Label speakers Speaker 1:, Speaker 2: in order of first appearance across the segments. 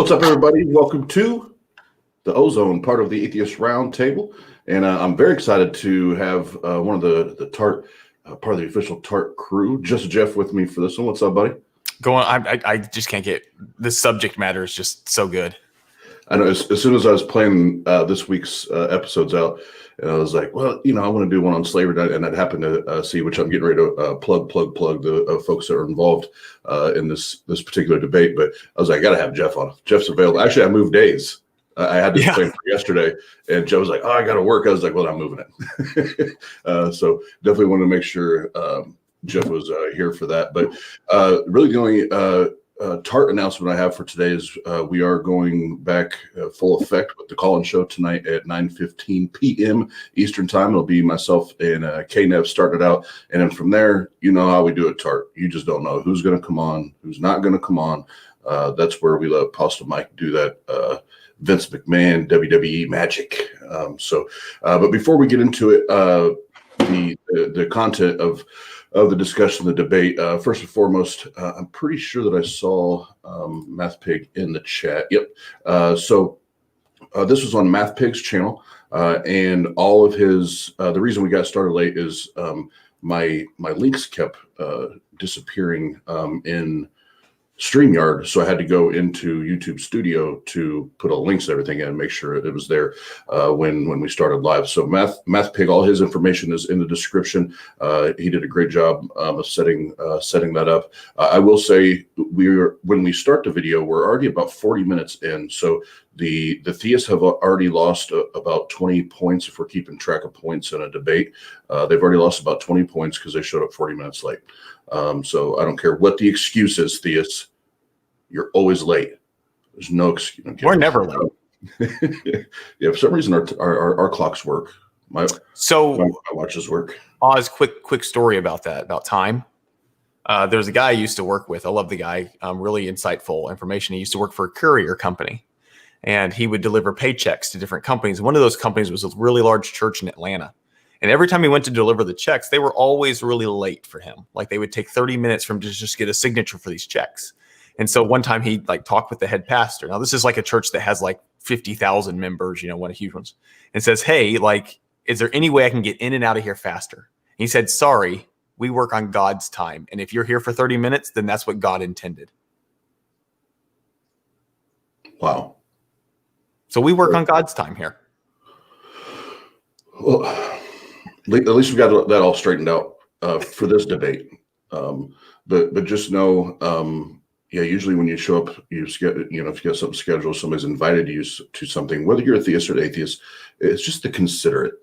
Speaker 1: What's up, everybody? Welcome to the OZone, part of the Atheist Roundtable. And I'm very excited to have one of the TART, part of the official TART crew, just Jeff, with me for this one. What's up, buddy?
Speaker 2: I just can't get this subject matter is just so good.
Speaker 1: I know as soon as I was planning this week's episodes out, and I was like, well, I want to do one on slavery, and I happened to see, which I'm getting ready to plug the folks that are involved in this particular debate. But I was like, I got to have Jeff on. Jeff's available. Actually, I moved days. I had this plan for yesterday, and Joe was like, oh, I got to work. I was like, well, I'm moving it. So definitely wanted to make sure Jeff was here for that. But really the only TART announcement I have for today is we are going back full effect with the call-in show tonight at 9:15 p.m. Eastern time. It'll be myself and K-Nev starting it out. And then from there, you know how we do it, TART. You just don't know who's going to come on, who's not going to come on. That's where we let Apostle Mike do that Vince McMahon WWE magic. But before we get into it, the content of the discussion, the debate. First and foremost, I'm pretty sure that I saw MathPig in the chat. Yep. So this was on MathPig's channel, and all of his. The reason we got started late is my links kept disappearing in StreamYard, so I had to go into YouTube Studio to put all the links and everything in and make sure it was there when we started live. So MathPig, all his information is in the description. He did a great job of setting that up. I will say when we start the video, we're already about 40 minutes in. So the theists have already lost about 20 points if we're keeping track of points in a debate. They've already lost about 20 points because they showed up 40 minutes late. So I don't care what the excuse is, theists. You're always late. There's no excuse.
Speaker 2: Okay. We're never late.
Speaker 1: Yeah, for some reason our clocks work. My watches work.
Speaker 2: Oz, quick story about that, about time. There's a guy I used to work with. I love the guy. Really insightful information. He used to work for a courier company, and he would deliver paychecks to different companies. One of those companies was a really large church in Atlanta. And every time he went to deliver the checks, they were always really late for him. Like they would take 30 minutes for him to just get a signature for these checks. And so one time he talked with the head pastor. Now this is like a church that has like 50,000 members, one of the huge ones, and says, hey, is there any way I can get in and out of here faster? And he said, sorry, we work on God's time. And if you're here for 30 minutes, then that's what God intended.
Speaker 1: Wow.
Speaker 2: So we work on God's time here.
Speaker 1: Well, at least we got that all straightened out for this debate. But just know, usually when you show up, if you got something scheduled, somebody's invited you to something, whether you're a theist or an atheist, it's just the considerate,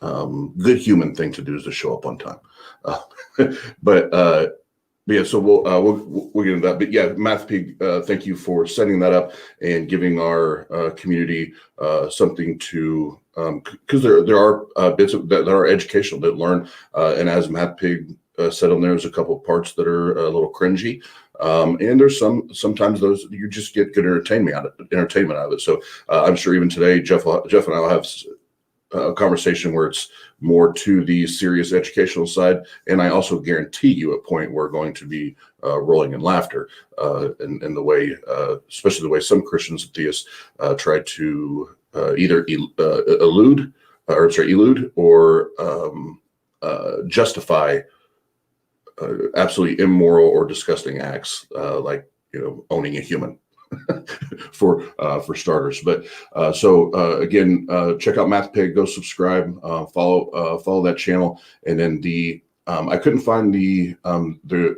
Speaker 1: good human thing to do is to show up on time. But yeah, so we'll get into that. But yeah, MathPig, thank you for setting that up and giving our community something to, because there are bits that are educational that learn, and as MathPig said on there, there's a couple of parts that are a little cringy, and there's sometimes those you just get good entertainment out of it. So I'm sure even today, Jeff and I will have a conversation where it's more to the serious educational side, and I also guarantee you a point we're going to be rolling in laughter, in the way, especially the way some Christians and theists try to either elude or justify absolutely immoral or disgusting acts, like owning a human. for starters. But again, check out MathPig, go subscribe, follow that channel, and then I couldn't find the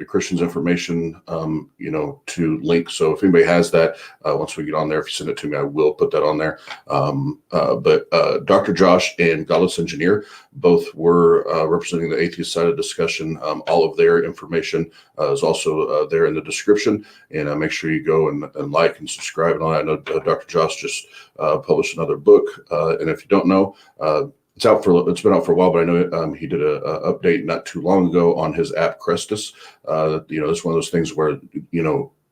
Speaker 1: Christian's information to link. So if anybody has that, once we get on there, if you send it to me, I will put that on there. But Dr. Josh and Godless Engineer both were representing the atheist side of discussion. All of their information is also there in the description, and make sure you go and like and subscribe and all that. I know Dr. Josh just published another book, and if you don't know, it's been out for a while, but I know he did a update not too long ago on his app Crestus. It's one of those things where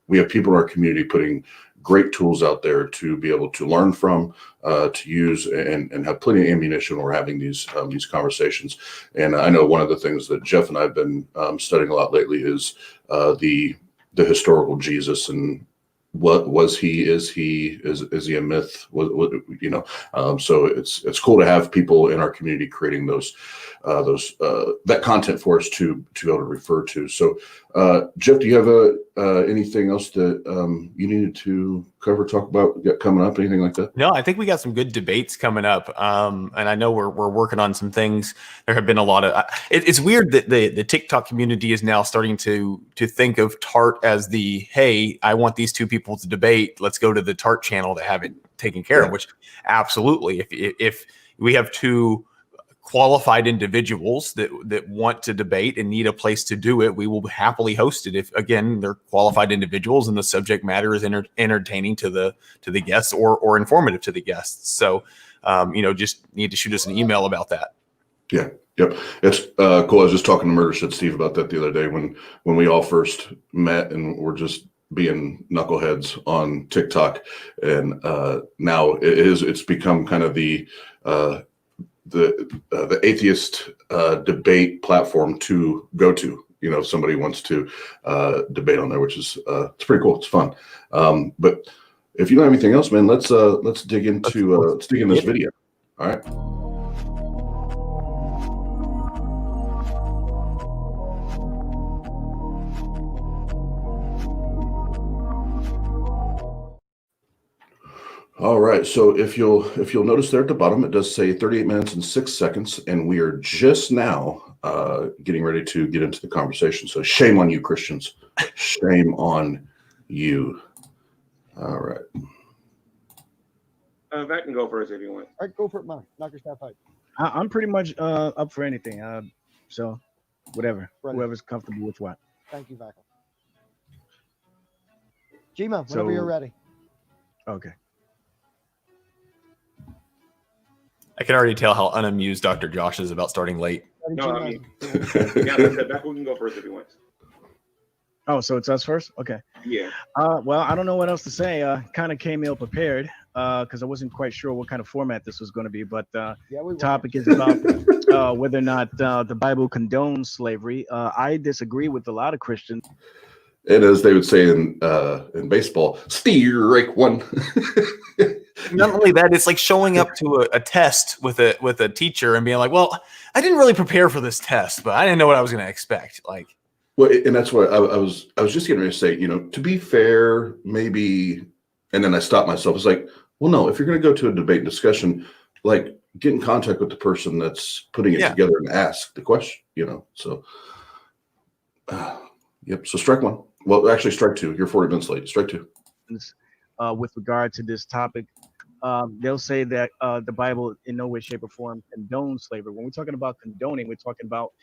Speaker 1: we have people in our community putting great tools out there to be able to learn from, to use, and have plenty of ammunition when we're having these conversations. And I know one of the things that Jeff and I have been studying a lot lately is the historical Jesus and what was he? Is he a myth? What so it's cool to have people in our community creating those that content for us to be able to refer to. So Jeff, do you have anything else that you needed to cover, talk about coming up, anything like that?
Speaker 2: No, I think we got some good debates coming up, and I know we're working on some things. There have been a lot of. It's weird that the TikTok community is now starting to think of TART as the, hey, I want these two people to debate. Let's go to the TART channel to have it taken care of. Which absolutely, if we have two qualified individuals that want to debate and need a place to do it, we will happily host it. If again, they're qualified individuals and the subject matter is entertaining to the guests or informative to the guests. So, just need to shoot us an email about that.
Speaker 1: Yeah. Yep. It's cool. I was just talking to Murdershed Steve about that the other day when we all first met and we're just being knuckleheads on TikTok. And now it's become kind of the atheist debate platform to go to, if somebody wants to debate on there, which is it's pretty cool. It's fun. But if you don't have anything else, man, let's dig into this video. All right. All right, so if you'll notice there at the bottom, it does say 38 minutes and 6 seconds, and we are just now getting ready to get into the conversation. So shame on you, Christians. Shame on you. All right.
Speaker 3: I can go first if you want.
Speaker 4: All right, go for it, Mike. Knock yourself out.
Speaker 5: I'm pretty much up for anything. So whatever,
Speaker 4: Ready.
Speaker 5: whoever's comfortable with what.
Speaker 4: Thank you, Michael. Gma, whenever you're ready.
Speaker 5: Okay.
Speaker 2: I can already tell how unamused Dr. Josh is about starting late.
Speaker 3: No, I mean, back we can go first if you want.
Speaker 5: Oh, so it's us first? Okay.
Speaker 3: Yeah.
Speaker 5: Well, I don't know what else to say. Kind of came ill prepared because I wasn't quite sure what kind of format this was going to be. But the topic is about whether or not the Bible condones slavery. I disagree with a lot of Christians.
Speaker 1: And as they would say in baseball, strike one.
Speaker 2: Not only that, it's like showing up to a test with a teacher and being like, well, I didn't really prepare for this test, but I didn't know what I was going to expect. Like,
Speaker 1: well, and that's what I was just getting ready to say, to be fair, maybe, and then I stopped myself. It's like, well, no, if you're going to go to a debate discussion, like get in contact with the person that's putting it together and ask the question, so, yep. So strike one. Well, actually strike two. You're 40 minutes late. Strike two.
Speaker 5: With regard to this topic, they'll say that the Bible in no way, shape, or form condones slavery. When we're talking about condoning, we're talking about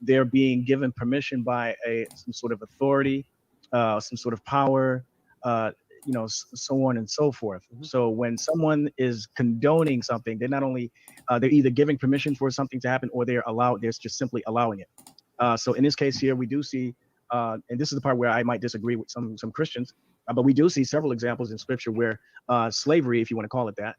Speaker 5: they're being given permission by some sort of authority, some sort of power, so on and so forth. Mm-hmm. So when someone is condoning something, they're not only they're either giving permission for something to happen or they're just simply allowing it. So in this case here, we do see, and this is the part where I might disagree with some Christians. But we do see several examples in Scripture where slavery, if you want to call it that,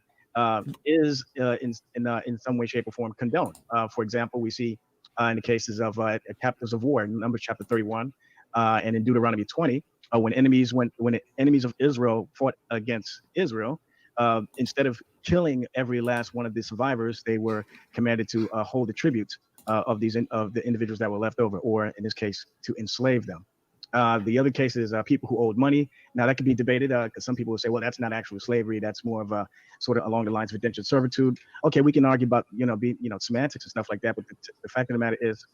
Speaker 5: is in some way, shape, or form condoned. For example, we see in the cases of captives of war, in Numbers chapter 31, and in Deuteronomy 20, when enemies of Israel fought against Israel, instead of killing every last one of the survivors, they were commanded to hold the tribute of the individuals that were left over, or in this case, to enslave them. The other case is people who owed money. Now that could be debated because some people will say, well, that's not actual slavery. That's more of a sort of along the lines of indentured servitude. Okay, we can argue about, semantics and stuff like that. But the fact of the matter is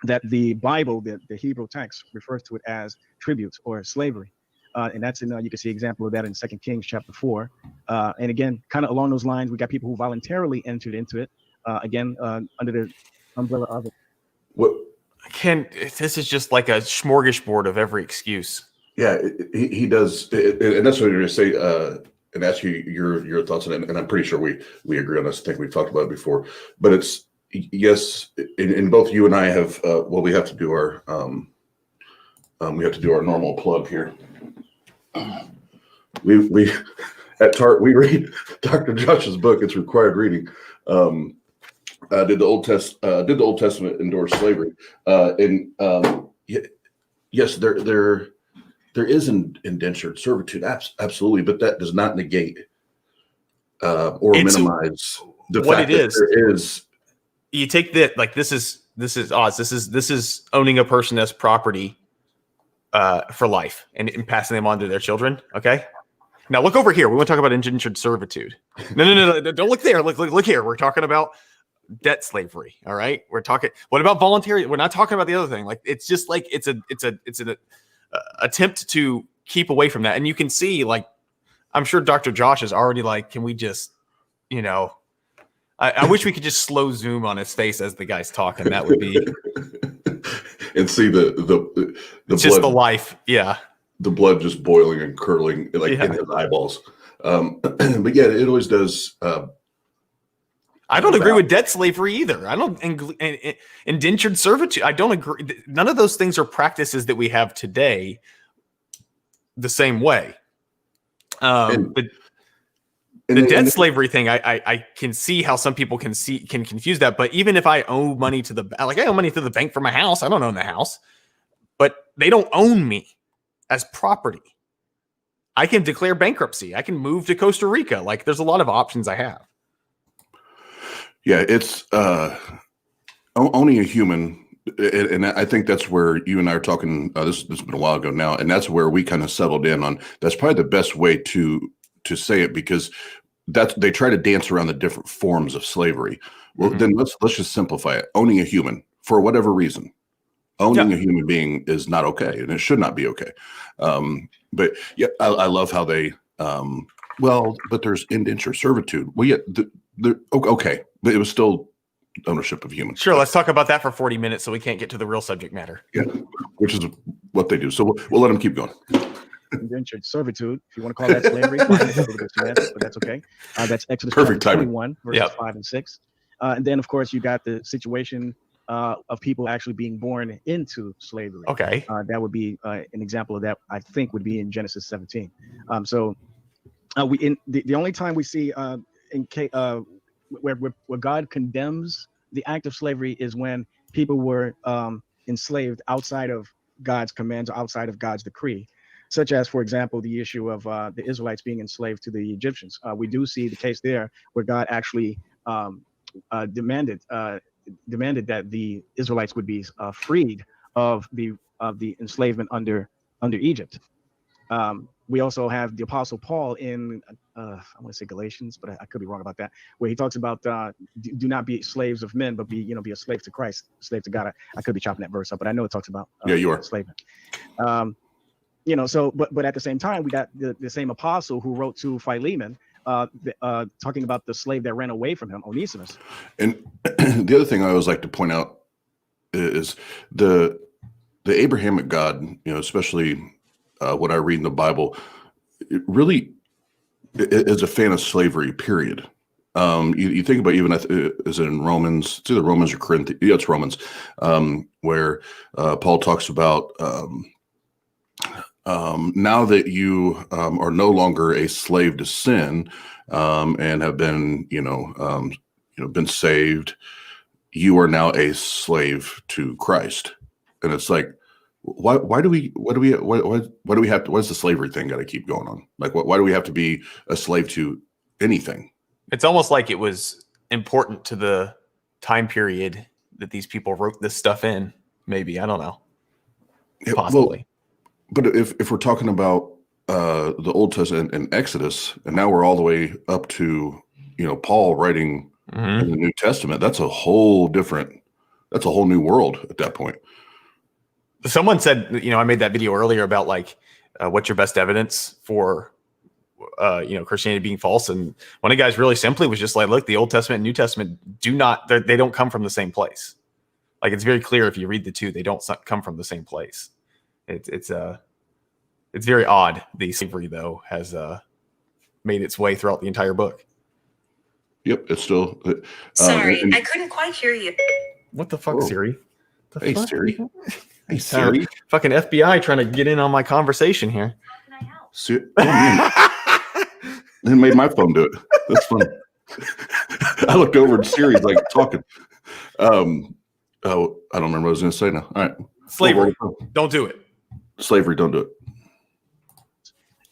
Speaker 5: that the Bible, the Hebrew text, refers to it as tribute or slavery. And that's you can see an example of that in 2 Kings chapter 4. And again, kind of along those lines, we got people who voluntarily entered into it, under the umbrella of it.
Speaker 1: What?
Speaker 2: This is just like a smorgasbord of every excuse.
Speaker 1: Yeah, he does, and that's what you're going to say. And ask you your thoughts on it. And I'm pretty sure we agree on this. I think we've talked about it before. But it's yes, in both you and I have. We have to do our normal plug here. We at TART we read Dr. Josh's book. It's required reading. Did the Old Testament endorse slavery? Yes, there is an indentured servitude, absolutely, but that does not negate or minimize the
Speaker 2: what
Speaker 1: fact
Speaker 2: it
Speaker 1: that
Speaker 2: is.
Speaker 1: there is.
Speaker 2: You take that, like, this is Oz. This is owning a person as property for life and passing them on to their children. Okay. Now look over here. We want to talk about indentured servitude. No. Don't look there. Look here. We're talking about debt slavery. All right. We're talking. What about voluntary? We're not talking about the other thing. Like, it's just like it's an attempt to keep away from that. And you can see, like, I'm sure Dr. Josh is already like, can we just, I wish we could just slow zoom on his face as the guy's talking. That would be
Speaker 1: and see the
Speaker 2: it's
Speaker 1: blood,
Speaker 2: just the life. Yeah.
Speaker 1: the blood just boiling and curdling like in his eyeballs. But yeah, it always does.
Speaker 2: I don't agree with debt slavery either. I don't indentured servitude. I don't agree. None of those things are practices that we have today the same way. The debt slavery thing, I can see how some people can confuse that. But even if I owe money to I owe money to the bank for my house, I don't own the house, but they don't own me as property. I can declare bankruptcy. I can move to Costa Rica. Like, there's a lot of options I have.
Speaker 1: Yeah, it's owning a human, and I think that's where you and I are talking. This has been a while ago now, and that's where we kind of settled in on. That's probably the best way to say it, because they try to dance around the different forms of slavery. Well, then let's just simplify it. Owning a human for whatever reason, owning a human being is not okay, and it should not be okay. But yeah, I love how they. But there's indentured servitude. Well, yeah, okay, but it was still ownership of humans.
Speaker 2: Sure, let's talk about that for 40 minutes so we can't get to the real subject matter.
Speaker 1: Yeah, which is what they do. So we'll let them keep going.
Speaker 5: Indentured servitude, if you want to call that slavery, fine, that's a little bit semantic, but that's okay. That's Exodus
Speaker 1: Perfect
Speaker 5: 21, verses 5 and 6. And then, of course, you got the situation of people actually being born into slavery.
Speaker 2: Okay.
Speaker 5: That would be an example of that, I think, would be in Genesis 17. The only time we see where God condemns the act of slavery is when people were enslaved outside of God's commands or outside of God's decree, such as, for example, the issue of the Israelites being enslaved to the Egyptians. We do see the case there where God actually demanded that the Israelites would be freed of the enslavement under Egypt. We also have the Apostle Paul in, I want to say Galatians, but I could be wrong about that, where he talks about do not be slaves of men, but be a slave to Christ, slave to God. I could be chopping that verse up, but I know it talks about
Speaker 1: you are
Speaker 5: enslavement. But at the same time, we got the same apostle who wrote to Philemon, talking about the slave that ran away from him, Onesimus. And
Speaker 1: the other thing I always like to point out is the Abrahamic God, especially what I read in the Bible, it really is a fan of slavery, period. You think about, even is it in Romans? It's either Romans or Corinthians. Yeah, it's Romans, where Paul talks about now that you are no longer a slave to sin and have been, been saved, you are now a slave to Christ. And it's like, why do we have to, what's the slavery thing got to keep going on? Like, why do we have to be a slave to anything?
Speaker 2: It's almost like it was important to the time period that these people wrote this stuff in. Maybe, I don't know. Possibly.
Speaker 1: Well, but if we're talking about the Old Testament and Exodus, and now we're all the way up to, Paul writing in the New Testament, that's a whole new world at that point.
Speaker 2: Someone said, I made that video earlier about what's your best evidence for, Christianity being false. And one of the guys really simply was just like, look, the Old Testament and New Testament they don't come from the same place. Like, it's very clear if you read the two, they don't come from the same place. It's very odd. The slavery, though, has made its way throughout the entire book.
Speaker 1: Yep, it's still.
Speaker 6: Sorry, I couldn't quite hear you.
Speaker 2: What the fuck, Siri?
Speaker 1: Hey, Siri. Hey, Siri.
Speaker 2: Fucking FBI trying to get in on my conversation here.
Speaker 6: How can I help?
Speaker 1: It made my phone do it. That's funny. I looked over and Siri's like talking. I don't remember what I was going to say now. All right.
Speaker 2: Slavery. Don't do it.
Speaker 1: Slavery. Don't do it.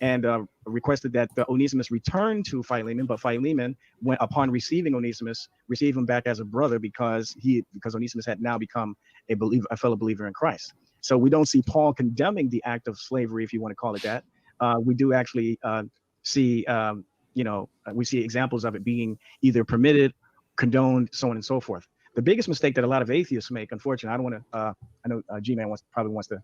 Speaker 5: and requested that Onesimus return to Philemon, but Philemon, upon receiving Onesimus, received him back as a brother because Onesimus had now become a fellow believer in Christ. So we don't see Paul condemning the act of slavery, if you want to call it that. We do actually see, we see examples of it being either permitted, condoned, so on and so forth. The biggest mistake that a lot of atheists make, unfortunately, I don't want to, I know G-Man probably wants to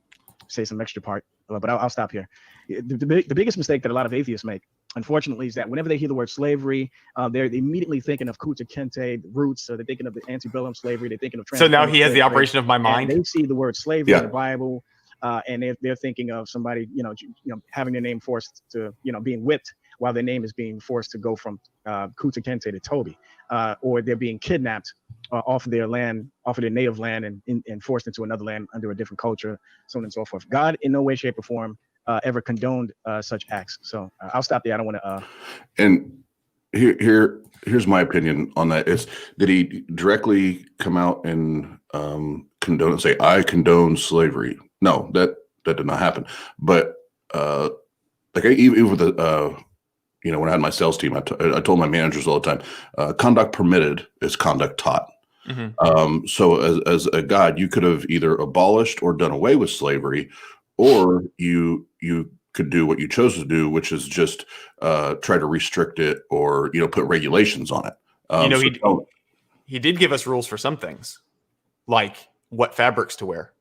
Speaker 5: say some extra part, but I'll stop here. The biggest mistake that a lot of atheists make, unfortunately, is that whenever they hear the word slavery, they're immediately thinking of Kunta Kinte roots, so they're thinking of the antebellum slavery, they're thinking of
Speaker 2: So now he has the operation of my mind.
Speaker 5: They see the word slavery in the Bible, and they're thinking of somebody, having their name forced to, being whipped while their name is being forced to go from Kunta Kinte to Toby, or they're being kidnapped off of their land, off of their native land, and forced into another land under a different culture, so on and so forth. God, in no way, shape, or form, ever condoned such acts. So I'll stop there. I don't want to.
Speaker 1: And here's my opinion on that. Did he directly come out and condone and say, "I condone slavery"? No, that did not happen. But even with the when I had my sales team, I told my managers all the time, conduct permitted is conduct taught. Mm-hmm. So as a God, you could have either abolished or done away with slavery, or you could do what you chose to do, which is just try to restrict it or put regulations on it.
Speaker 2: He did give us rules for some things, like what fabrics to wear.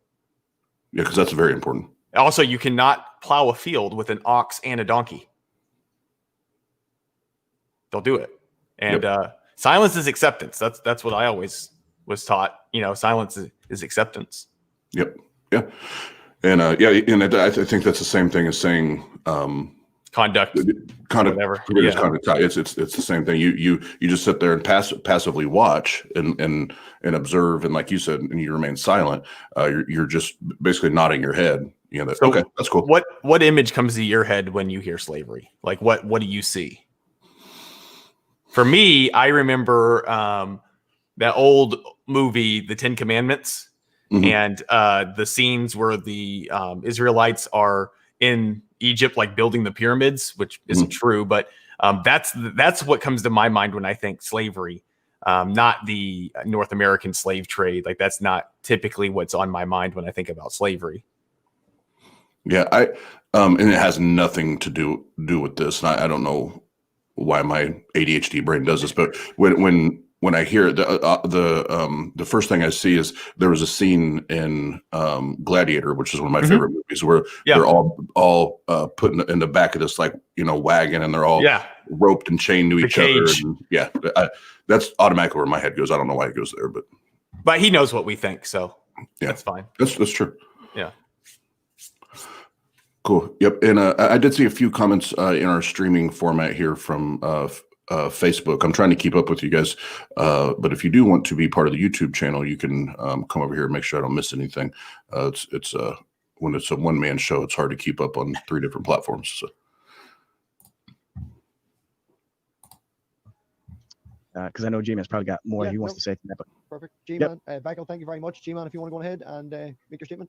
Speaker 1: Yeah, because that's very important.
Speaker 2: Also, you cannot plow a field with an ox and a donkey. They'll do it. And silence is acceptance. That's what I always was taught. Silence is acceptance.
Speaker 1: Yep. Yeah. And and I think that's the same thing as saying
Speaker 2: conduct, whatever.
Speaker 1: Yeah. Conduct. It's the same thing. You just sit there and passively watch and observe, and like you said, and you remain silent. You're just basically nodding your head. Okay, that's cool.
Speaker 2: What image comes to your head when you hear slavery? Like what do you see? For me, I remember that old movie, The 10 Commandments, mm-hmm. and the scenes where the Israelites are in Egypt, like building the pyramids, which isn't mm-hmm. true, but that's what comes to my mind when I think slavery, not the North American slave trade. Like that's not typically what's on my mind when I think about slavery.
Speaker 1: Yeah, and it has nothing to do with this. And I don't know why my ADHD brain does this, but when I hear it, the first thing I see is there was a scene in Gladiator, which is one of my mm-hmm. favorite movies, where they're all put in the back of this wagon, and they're all roped and chained to each other. And, that's automatically where my head goes. I don't know why it goes there, but
Speaker 2: he knows what we think, so that's fine. That's
Speaker 1: true.
Speaker 2: Yeah.
Speaker 1: Cool. Yep. And I did see a few comments in our streaming format here from Facebook. I'm trying to keep up with you guys, but if you do want to be part of the YouTube channel, you can come over here and make sure I don't miss anything. It's when it's a one-man show, it's hard to keep up on 3 different platforms. So.
Speaker 5: Because I know G-Man's probably got more he wants to say to that. But
Speaker 4: perfect. G-Man, Michael, thank you very much. G-Man, if you want to go ahead and make your statement.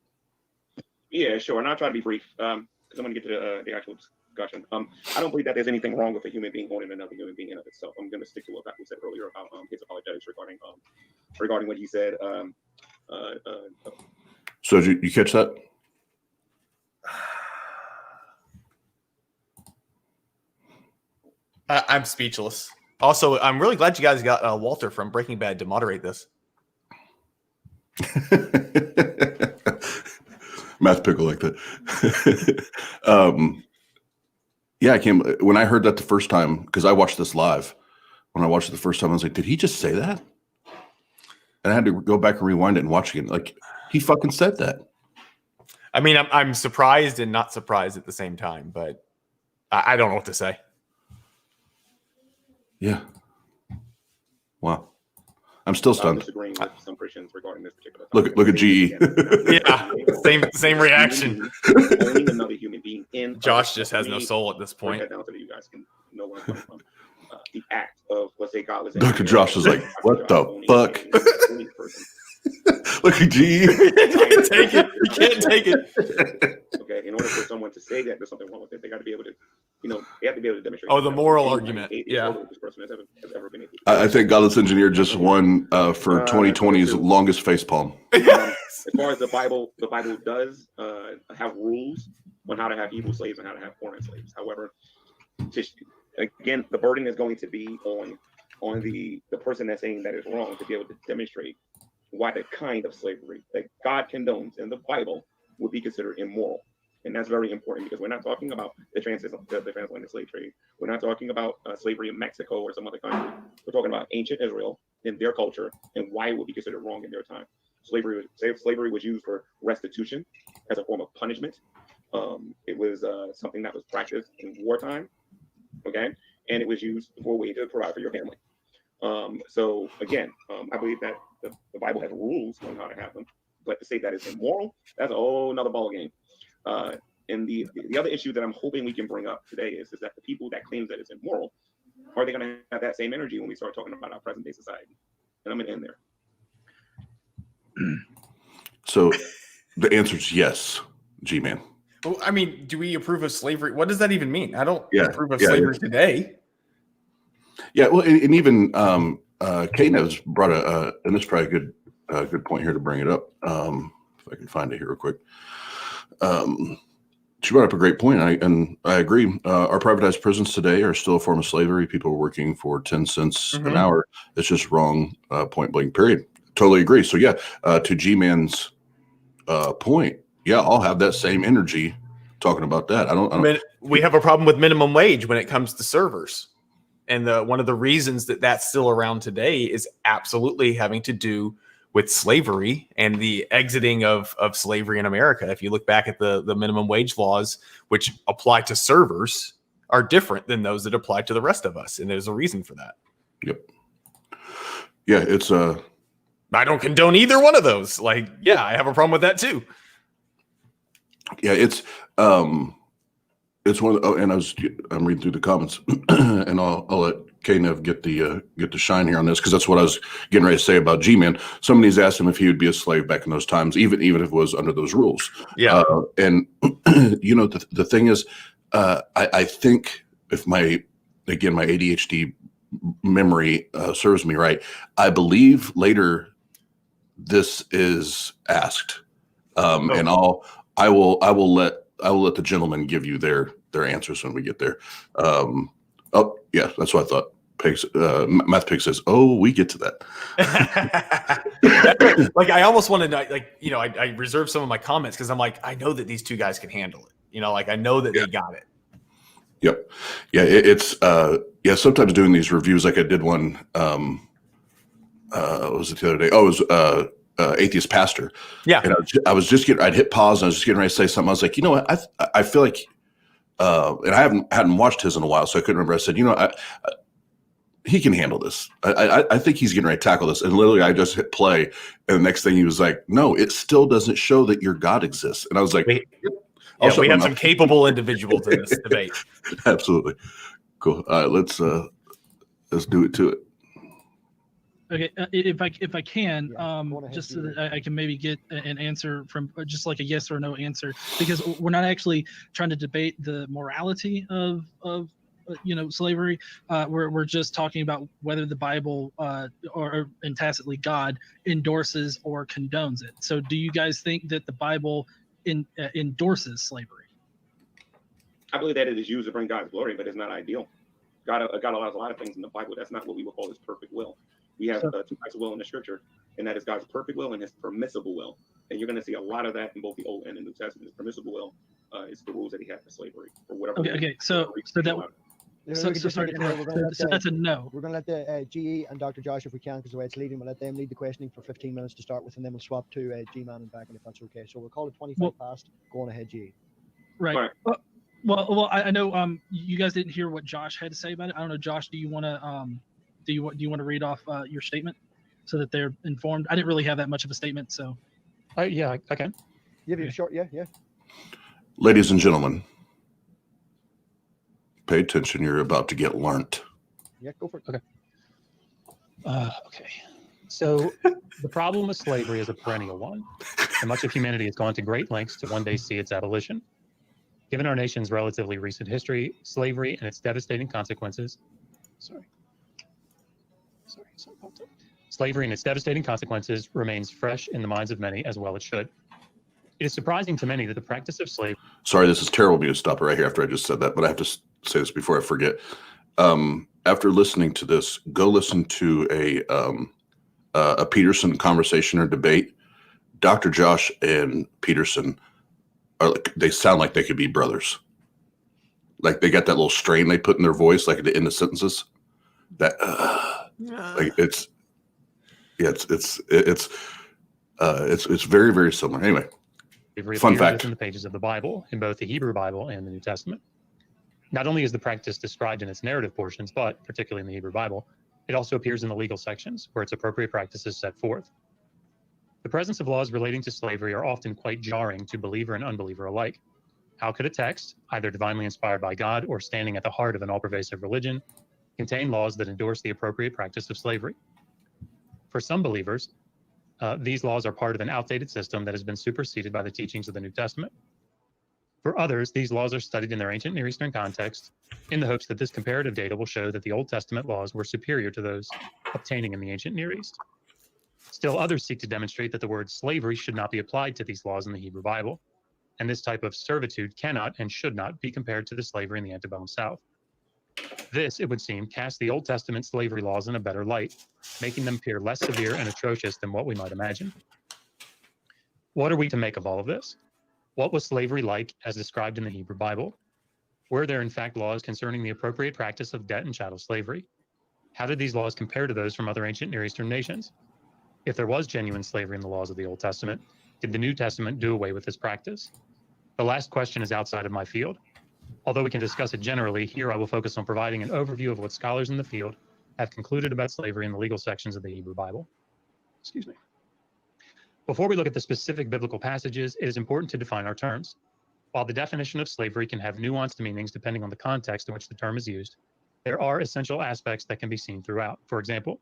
Speaker 3: Yeah, sure. And I'll try to be brief because I'm going to get to the actual discussion. I don't believe that there's anything wrong with a human being owning another human being in of itself. I'm going to stick to what Michael said earlier about his apologetics regarding what he said.
Speaker 1: So did you catch that?
Speaker 2: I'm speechless. Also, I'm really glad you guys got Walter from Breaking Bad to moderate this.
Speaker 1: MathPig like that. I came when I heard that the first time, because I watched this live. When I watched it the first time, I was like, did he just say that? And I had to go back and rewind it and watch it again. Like, he fucking said that.
Speaker 2: I mean, I'm surprised and not surprised at the same time, but I don't know what to say.
Speaker 1: Yeah. Wow. I'm still stunned.
Speaker 3: Disagreeing with some Christians regarding this particular
Speaker 1: topic. Look at GE.
Speaker 2: Yeah, same reaction.
Speaker 3: Owning another human being in
Speaker 2: Josh just has no soul at this point.
Speaker 3: Down so that you guys can know where I'm coming from. The act of, let's say, Godless
Speaker 1: Engineer. Dr. Josh is like, what the fuck? Look at GE.
Speaker 2: You can't take it. You can't take it.
Speaker 3: Okay, in order for someone to say that there's something wrong with it, they got to be able to they have to be able to demonstrate.
Speaker 2: Oh, the moral
Speaker 3: any
Speaker 2: argument.
Speaker 3: atheist
Speaker 2: Yeah.
Speaker 3: or this person has ever been atheist.
Speaker 1: I think Godless Engineer just won for 2020's longest facepalm.
Speaker 3: As far as the Bible does have rules on how to have evil slaves and how to have foreign slaves. However, again, the burden is going to be on the person that's saying that is wrong to be able to demonstrate why the kind of slavery that God condones in the Bible would be considered immoral. And that's very important because we're not talking about the transatlantic slave trade. We're not talking about slavery in Mexico or some other country. We're talking about ancient Israel and their culture and why it would be considered wrong in their time. Slavery was used for restitution as a form of punishment. It was something that was practiced in wartime, okay? And it was used for a way to provide for your family. So again, I believe that the Bible has rules on how to have them, but to say that it's immoral, that's a whole nother ballgame. And the other issue that I'm hoping we can bring up today is that the people that claim that it's immoral, are they going to have that same energy when we start talking about our present day society? And I'm going to end there.
Speaker 1: So the answer is yes, G-Man.
Speaker 2: Well, I mean, do we approve of slavery? What does that even mean? I don't
Speaker 1: Yeah,
Speaker 2: approve of
Speaker 1: yeah,
Speaker 2: slavery today.
Speaker 1: Yeah, well, and even Kate has brought and this is probably a good point here to bring it up. If I can find it here real quick. She brought up a great point, and I agree. Our privatized prisons today are still a form of slavery. People are working for 10 cents an hour. It's just wrong, point blank, period. Totally agree. So yeah, to G-Man's point, yeah, I'll have that same energy talking about that. I don't.
Speaker 2: We have a problem with minimum wage when it comes to servers. And one of the reasons that that's still around today is absolutely having to do with slavery and the exiting of slavery in America. If you look back at the minimum wage laws, which apply to servers, are different than those that apply to the rest of us. And there's a reason for that.
Speaker 1: Yep. Yeah, it's
Speaker 2: I don't condone either one of those. Like, yeah, I have a problem with that too.
Speaker 1: Yeah, it's one of the, and I'm reading through the comments and I'll let K-Nev get the shine here on this because that's what I was getting ready to say about G-Man. Somebody's asked him if he would be a slave back in those times, even if it was under those rules.
Speaker 2: Yeah.
Speaker 1: And the thing is, I think if my ADHD memory serves me right, I believe later this is asked, and I will let the gentleman give you their answers when we get there. Oh yeah, that's what I thought. MathPig says, "Oh, we get to that."
Speaker 2: Like I almost want to, I reserve some of my comments because I'm like, I know that these two guys can handle it. I know that they got it.
Speaker 1: Yep. Yeah, it's sometimes doing these reviews, like I did one. What was it the other day? Oh, it was atheist pastor.
Speaker 2: Yeah.
Speaker 1: And I'd hit pause and I was just getting ready to say something. I was like, you know what? I feel like, and I hadn't watched his in a while, so I couldn't remember. I said, he can handle this. I think he's getting ready to tackle this. And literally I just hit play. And the next thing he was like, no, it still doesn't show that your God exists. And I was like,
Speaker 2: we have some capable individuals in this debate.
Speaker 1: Absolutely. Cool. All right, let's do it to it.
Speaker 7: Okay, if I can,
Speaker 4: ahead,
Speaker 7: just so that I can maybe get an answer from just like a yes or no answer, because we're not actually trying to debate the morality of slavery. We're just talking about whether the Bible and tacitly God endorses or condones it. So, do you guys think that the Bible endorses slavery?
Speaker 3: I believe that it is used to bring God's glory, but it's not ideal. God allows a lot of things in the Bible. That's not what we would call His perfect will. We have two types of will in the Scripture, and that is God's perfect will and His permissible will. And you're going to see a lot of that in both the Old and the New Testament. His permissible will is the rules that He had for slavery or whatever.
Speaker 7: Okay. So that's a no.
Speaker 4: We're going to let the GE and Dr. Josh, if we can, because the way it's leading, we'll let them lead the questioning for 15 minutes to start with, and then we'll swap to G-Man and back, and if that's okay. So we'll call it 25 past. Go on ahead, GE.
Speaker 7: Right. Well, I know you guys didn't hear what Josh had to say about it. I don't know, Josh. Do you want to read off your statement so that they're informed? I didn't really have that much of a statement, so.
Speaker 8: Yeah, I can.
Speaker 4: Yeah, short. Yeah.
Speaker 1: Ladies and gentlemen, pay attention. You're about to get learnt.
Speaker 4: Yeah, go for it.
Speaker 8: Okay. Okay. So the problem with slavery is a perennial one, and much of humanity has gone to great lengths to one day see its abolition. Given our nation's relatively recent history, slavery and its devastating consequences, something popped up. Slavery and its devastating consequences remains fresh in the minds of many, as well it should. It is surprising to many that the practice of slavery.
Speaker 1: Sorry, this is terrible of me to stop it right here after I just said that, but I have to say this before I forget. After listening to this, go listen to a Peterson conversation or debate. Dr. Josh and Peterson they sound like they could be brothers. Like they got that little strain they put in their voice, like at the end of sentences. That like it's very, very similar. Anyway, fun fact
Speaker 8: in the pages of the Bible, in both the Hebrew Bible and the New Testament. Not only is the practice described in its narrative portions, but particularly in the Hebrew Bible, it also appears in the legal sections where its appropriate practice is set forth. The presence of laws relating to slavery are often quite jarring to believer and unbeliever alike. How could a text, either divinely inspired by God or standing at the heart of an all-pervasive religion, contain laws that endorse the appropriate practice of slavery? For some believers, these laws are part of an outdated system that has been superseded by the teachings of the New Testament. For others, these laws are studied in their ancient Near Eastern context in the hopes that this comparative data will show that the Old Testament laws were superior to those obtaining in the ancient Near East. Still others seek to demonstrate that the word slavery should not be applied to these laws in the Hebrew Bible, and this type of servitude cannot and should not be compared to the slavery in the antebellum South. This, it would seem, casts the Old Testament slavery laws in a better light, making them appear less severe and atrocious than what we might imagine. What are we to make of all of this? What was slavery like as described in the Hebrew Bible? Were there in fact laws concerning the appropriate practice of debt and chattel slavery? How did these laws compare to those from other ancient Near Eastern nations? If there was genuine slavery in the laws of the Old Testament, did the New Testament do away with this practice? The last question is outside of my field. Although we can discuss it generally, here I will focus on providing an overview of what scholars in the field have concluded about slavery in the legal sections of the Hebrew Bible. Excuse me. Before we look at the specific biblical passages, it is important to define our terms. While the definition of slavery can have nuanced meanings depending on the context in which the term is used, there are essential aspects that can be seen throughout. For example,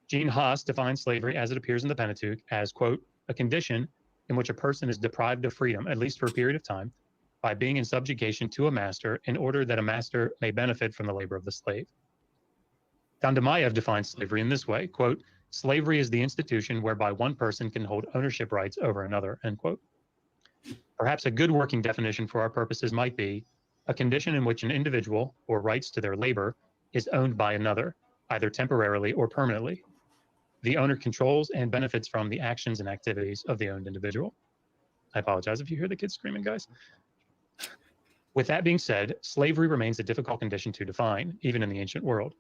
Speaker 8: Gene Haas defines slavery as it appears in the Pentateuch as, quote, a condition in which a person is deprived of freedom, at least for a period of time, by being in subjugation to a master in order that a master may benefit from the labor of the slave. Kandamayev defines slavery in this way, quote, slavery is the institution whereby one person can hold ownership rights over another, end quote. Perhaps a good working definition for our purposes might be a condition in which an individual or rights to their labor is owned by another, either temporarily or permanently. The owner controls and benefits from the actions and activities of the owned individual. I apologize if you hear the kids screaming, guys. With that being said, slavery remains a difficult condition to define, even in the ancient world.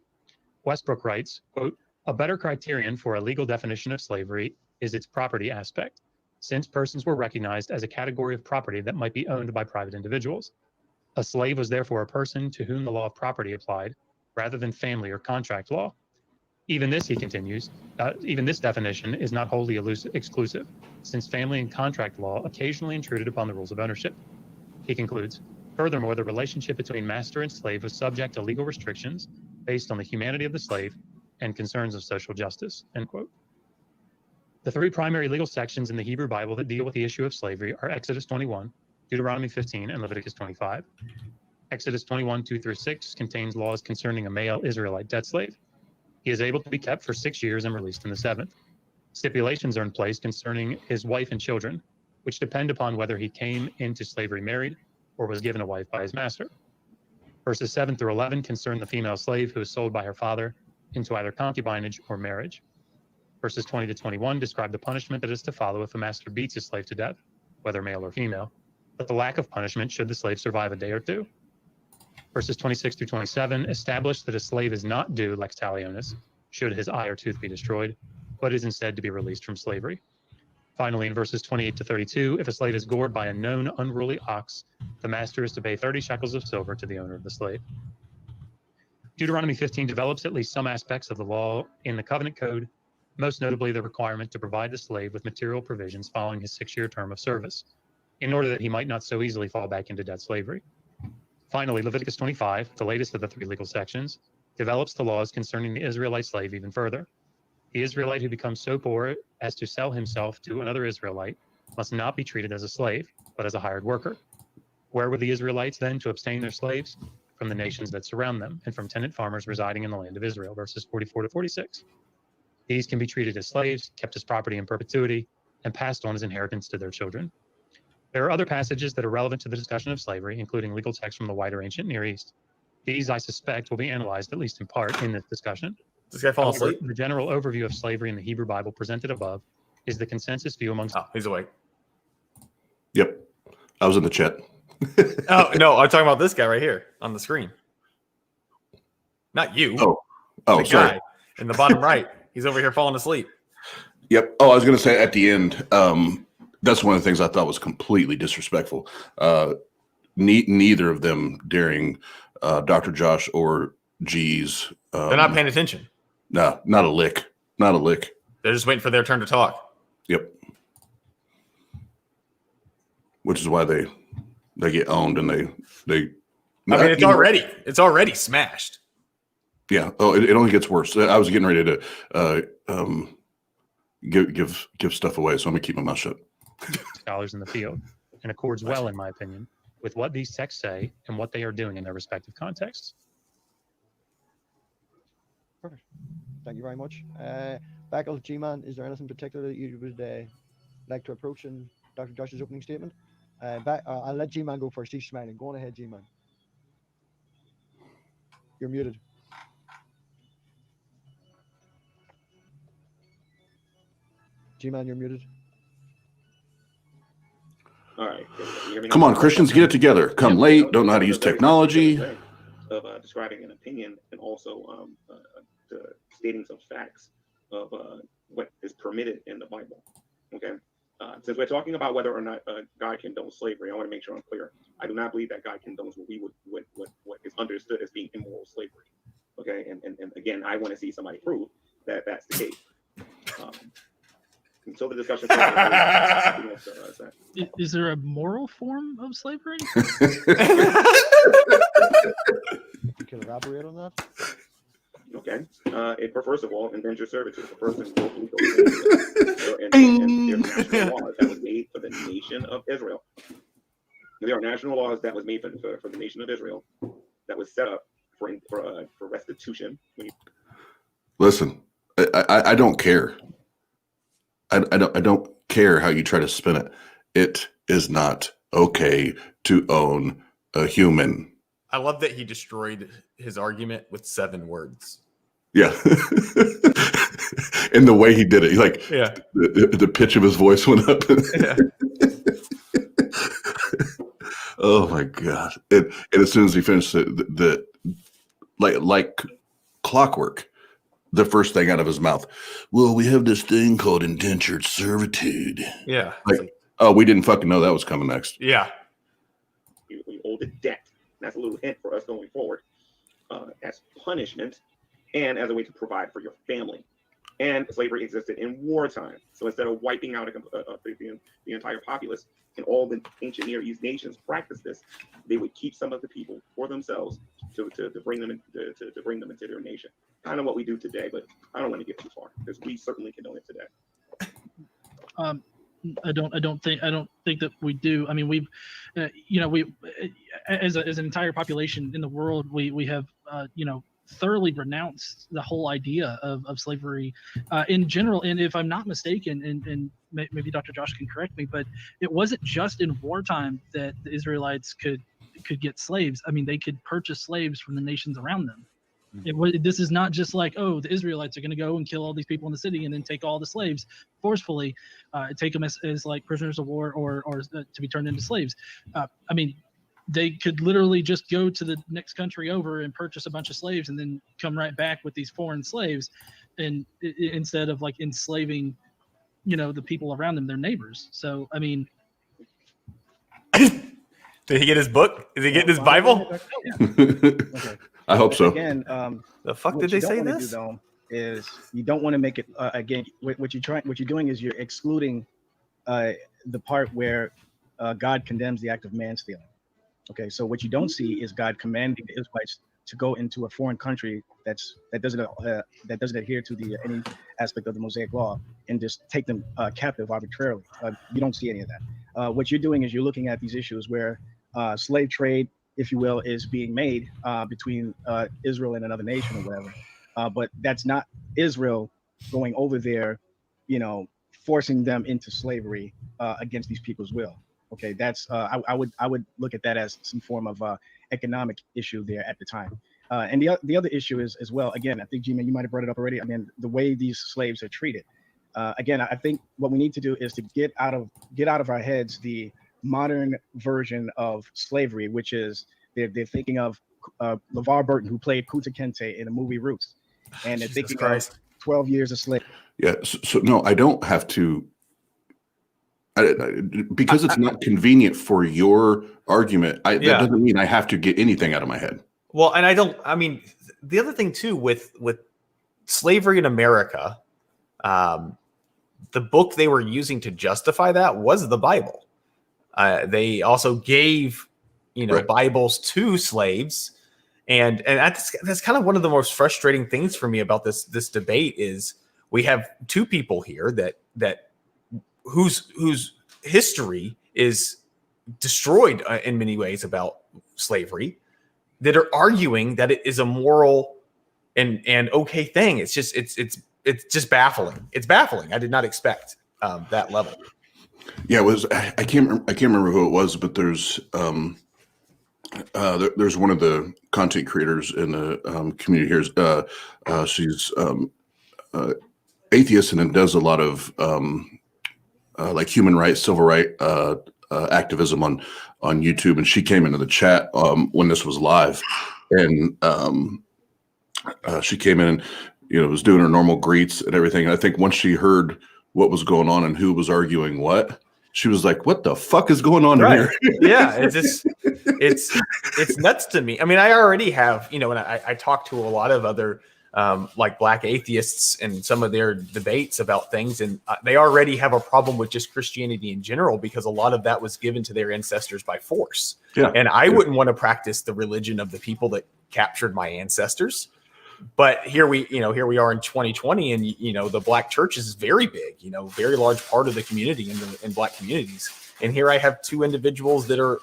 Speaker 8: Westbrook writes, quote, a better criterion for a legal definition of slavery is its property aspect, since persons were recognized as a category of property that might be owned by private individuals. A slave was therefore a person to whom the law of property applied, rather than family or contract law. Even this, he continues, even this definition is not wholly exclusive, since family and contract law occasionally intruded upon the rules of ownership. He concludes, furthermore, the relationship between master and slave was subject to legal restrictions based on the humanity of the slave and concerns of social justice, end quote. The three primary legal sections in the Hebrew Bible that deal with the issue of slavery are Exodus 21, Deuteronomy 15, and Leviticus 25. Exodus 21, 2-6 contains laws concerning a male Israelite debt slave. He is able to be kept for 6 years and released in the seventh. Stipulations are in place concerning his wife and children, which depend upon whether he came into slavery married or was given a wife by his master. Verses 7-11 concern the female slave who is sold by her father into either concubinage or marriage. Verses 20-21 describe the punishment that is to follow if a master beats his slave to death, whether male or female, but the lack of punishment should the slave survive a day or two. Verses 26-27 establish that a slave is not due lex talionis, should his eye or tooth be destroyed, but is instead to be released from slavery. Finally, in verses 28-32, if a slave is gored by a known unruly ox, the master is to pay 30 shekels of silver to the owner of the slave. Deuteronomy 15 develops at least some aspects of the law in the covenant code, most notably the requirement to provide the slave with material provisions following his 6-year term of service, in order that he might not so easily fall back into debt slavery. Finally, Leviticus 25, the latest of the three legal sections, develops the laws concerning the Israelite slave even further. The Israelite who becomes so poor as to sell himself to another Israelite must not be treated as a slave, but as a hired worker. Where were the Israelites then to obtain their slaves? From the nations that surround them and from tenant farmers residing in the land of Israel, verses 44 to 46. These can be treated as slaves, kept as property in perpetuity, and passed on as inheritance to their children. There are other passages that are relevant to the discussion of slavery, including legal texts from the wider ancient Near East. These, I suspect, will be analyzed, at least in part, in this discussion.
Speaker 2: This guy falling
Speaker 8: However,
Speaker 2: asleep?
Speaker 8: the general overview of slavery in the Hebrew Bible presented above is the consensus view amongst...
Speaker 2: Oh, he's awake.
Speaker 1: Yep. I was in the chat.
Speaker 2: Oh, no, I'm talking about this guy right here on the screen. Not you.
Speaker 1: Oh,
Speaker 2: the
Speaker 1: sorry.
Speaker 2: guy in the bottom right. He's over here falling asleep.
Speaker 1: Yep. Oh, I was going to say at the end, that's one of the things I thought was completely disrespectful. Neither of them during Dr. Josh or G's.
Speaker 2: They're not paying attention.
Speaker 1: No, not a lick. Not a lick.
Speaker 2: They're just waiting for their turn to talk.
Speaker 1: Yep. Which is why they get owned and they.
Speaker 2: I mean, it's already smashed.
Speaker 1: Yeah. Oh, it only gets worse. I was getting ready to give stuff away, so I'm gonna keep my mouth shut.
Speaker 8: Scholars in the field, and accords well, in my opinion, with what these texts say and what they are doing in their respective contexts.
Speaker 4: Perfect. Thank you very much. Backle, G-Man, is there anything particular that you would like to approach in Dr. Josh's opening statement? I'll let G-Man go first. He's smiling. Go on ahead, G-Man. You're muted. G-Man, you're muted.
Speaker 3: All right. Can you hear me now?
Speaker 1: Come on, Christians, get it together. Come late. Don't know how to use technology.
Speaker 3: Of describing an opinion and also stating some facts of what is permitted in the Bible. Okay. Since we're talking about whether or not God condones slavery, I want to make sure I'm clear. I do not believe that God condones what is understood as being immoral slavery. Okay. And again, I want to see somebody prove that that's the case. Until the discussion.
Speaker 7: Is there a moral form of slavery?
Speaker 4: You can elaborate on that.
Speaker 3: Okay. First of all, indentured servitude. The person willfully goes and there's national laws that was made for the nation of Israel. There are national laws that was made for the nation of Israel that was set up for restitution.
Speaker 1: Listen, I don't care. I don't care how you try to spin it. It is not okay to own a human.
Speaker 2: I love that he destroyed his argument with 7 words.
Speaker 1: Yeah. And the way he did it, he's like,
Speaker 2: Yeah.
Speaker 1: the pitch of his voice went up.
Speaker 2: Yeah.
Speaker 1: Oh my God. And as soon as he finished the like clockwork, the first thing out of his mouth, well, we have this thing called indentured servitude.
Speaker 2: Yeah.
Speaker 1: Like, oh, we didn't fucking know that was coming next.
Speaker 2: Yeah.
Speaker 3: You owe the debt. That's a little hint for us going forward as punishment and as a way to provide for your family. And slavery existed in wartime. So instead of wiping out the entire populace, and all the ancient Near East nations practiced this, they would keep some of the people for themselves to bring them into their nation. Kind of what we do today, but I don't want to get too far because we certainly condone it today.
Speaker 7: I don't think that we do. I mean, we've, we as an entire population in the world, we have, thoroughly renounced the whole idea of slavery in general. And if I'm not mistaken, and maybe Dr. Josh can correct me, but it wasn't just in wartime that the Israelites could get slaves. I mean, they could purchase slaves from the nations around them. This is not just like, oh, the Israelites are going to go and kill all these people in the city and then take all the slaves forcefully, take them as like prisoners of war or to be turned into slaves. I mean, they could literally just go to the next country over and purchase a bunch of slaves and then come right back with these foreign slaves, and instead of like enslaving, the people around them, their neighbors. So, I mean,
Speaker 2: did he get his book? Is he getting his Bible?
Speaker 5: Okay.
Speaker 1: I hope so.
Speaker 5: Again,
Speaker 2: The fuck did they say
Speaker 5: do,
Speaker 2: this?
Speaker 5: though, is you don't want to make it again. What you're doing is you're excluding the part where God condemns the act of man stealing. Okay, so what you don't see is God commanding the Israelites to go into a foreign country that doesn't adhere to any aspect of the Mosaic law and just take them captive arbitrarily. You don't see any of that. What you're doing is you're looking at these issues where slave trade, if you will, is being made between Israel and another nation or whatever. But that's not Israel going over there, forcing them into slavery against these people's will. Okay, that's I would look at that as some form of economic issue there at the time. And the other issue is as well. Again, I think G-Man, you might have brought it up already. I mean, the way these slaves are treated. Again, I think what we need to do is to get out of our heads the modern version of slavery, which is they're thinking of LeVar Burton, who played Kunta Kinte in the movie Roots, and they're thinking of 12 years a slave.
Speaker 1: Yeah. So no, I don't have to. Because it's not convenient for your argument. That doesn't mean I have to get anything out of my head.
Speaker 2: Well, and I mean, the other thing too with slavery in America, the book they were using to justify that was the Bible. They also gave,
Speaker 1: Right.
Speaker 2: Bibles to slaves, and that's kind of one of the most frustrating things for me about this debate is we have two people here that whose history is destroyed in many ways about slavery, that are arguing that it is a moral and okay thing. It's just baffling. It's baffling. I did not expect that level.
Speaker 1: Yeah, it was. I can't remember who it was, but there's one of the content creators in the community here. She's atheist and then does a lot of like human rights, civil rights activism on YouTube, and she came into the chat when this was live, and she came in and was doing her normal greets and everything. And I think once she heard what was going on and who was arguing what, she was like, "What the fuck is going on here?"
Speaker 2: Yeah, it's nuts to me. I mean, I already have and I talk to a lot of other like black atheists and some of their debates about things, and they already have a problem with just Christianity in general because a lot of that was given to their ancestors by force.
Speaker 1: Yeah.
Speaker 2: And I wouldn't want to practice the religion of the people that captured my ancestors. But here we are in 2020, and the black church is very big, very large part of the community in black communities. And here I have two individuals that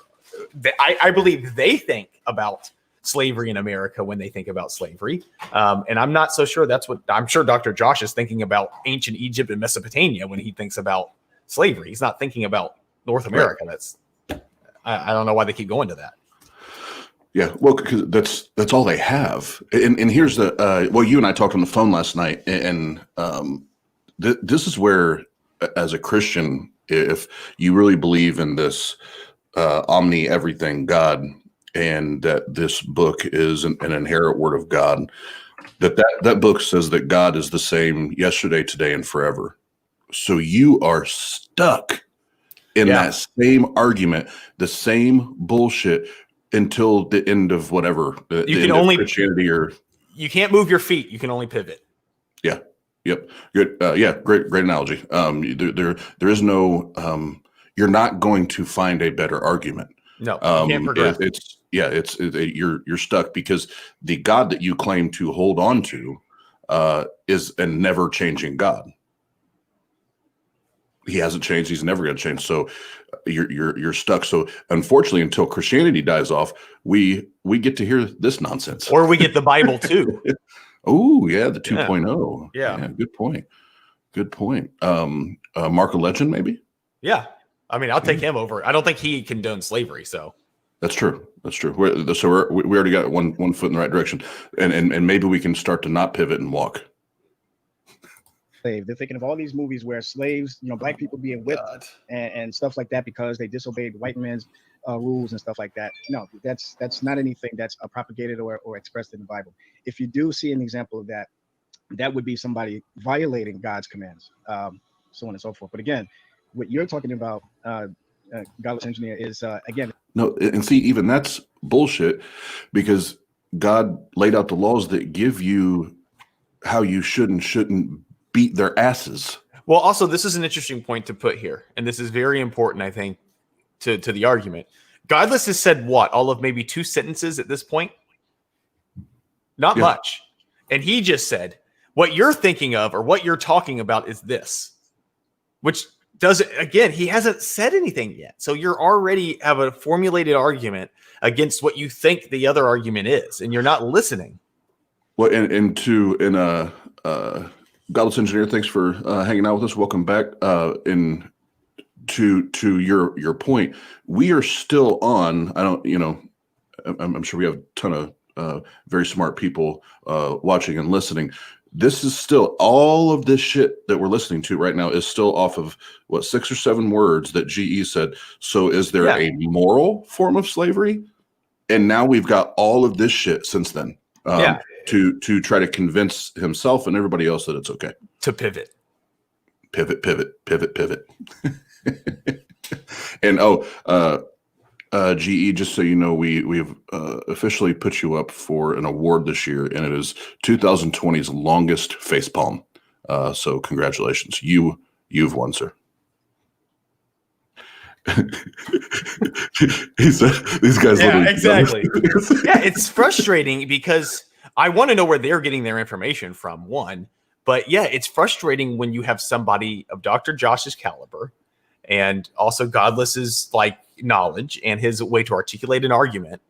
Speaker 2: I believe they think about slavery in America when they think about slavery. And I'm not so sure I'm sure Dr. Josh is thinking about ancient Egypt and Mesopotamia when he thinks about slavery. He's not thinking about North America. Right. I don't know why they keep going to that.
Speaker 1: Yeah, well, because that's all they have. And here's you and I talked on the phone last night, and this is where, as a Christian, if you really believe in this omni everything God, and that this book is an inherent word of God, that book says that God is the same yesterday, today, and forever. So you are stuck in that same argument, the same bullshit until the end of whatever.
Speaker 2: You can only
Speaker 1: Christianity, or
Speaker 2: you can't move your feet. You can only pivot.
Speaker 1: Yeah. Yep. Good. Great analogy. There is no. You're not going to find a better argument.
Speaker 2: No, you can't progress.
Speaker 1: You're stuck because the God that you claim to hold on to is a never changing God. He hasn't changed. He's never going to change. So you're stuck. So unfortunately, until Christianity dies off, we get to hear this nonsense,
Speaker 2: or we get the Bible too.
Speaker 1: Oh yeah, the 2.0.
Speaker 2: Yeah.
Speaker 1: Good point. Mark a Legend, maybe.
Speaker 2: Yeah. I mean, I'll take him over. I don't think he condones slavery. So
Speaker 1: that's true. We already got one foot in the right direction, and maybe we can start to not pivot and walk.
Speaker 5: They're thinking of all these movies where slaves, black people being whipped and stuff like that because they disobeyed white men's rules and stuff like that. No, that's not anything that's propagated or expressed in the Bible. If you do see an example of that, that would be somebody violating God's commands, so on and so forth. But again, what you're talking about, Godless Engineer, is again.
Speaker 1: No, and see, even that's bullshit, because God laid out the laws that give you how you should and shouldn't beat their asses.
Speaker 2: Well, also, this is an interesting point to put here, and this is very important, I think, to the argument. Godless has said what? All of maybe 2 sentences at this point? Not much. And he just said, what you're thinking of or what you're talking about is this, which he hasn't said anything yet. So you're already have a formulated argument against what you think the other argument is, and you're not listening.
Speaker 1: Well, Godless Engineer, thanks for hanging out with us. Welcome back. To your point, we are still on. I'm sure we have a ton of very smart people watching and listening. This is still, all of this shit that we're listening to right now is still off of 6 or 7 words that GE said. So is there a moral form of slavery? And now we've got all of this shit since then to try to convince himself and everybody else that it's okay.
Speaker 2: To pivot.
Speaker 1: And GE, just so you know, we've officially put you up for an award this year, and it is 2020's longest facepalm. So congratulations, you've won, sir. These guys.
Speaker 2: Yeah, exactly. Yeah, it's frustrating because I want to know where they're getting their information from. One, but yeah, it's frustrating when you have somebody of Dr. Josh's caliber and also Godless's knowledge and his way to articulate an argument,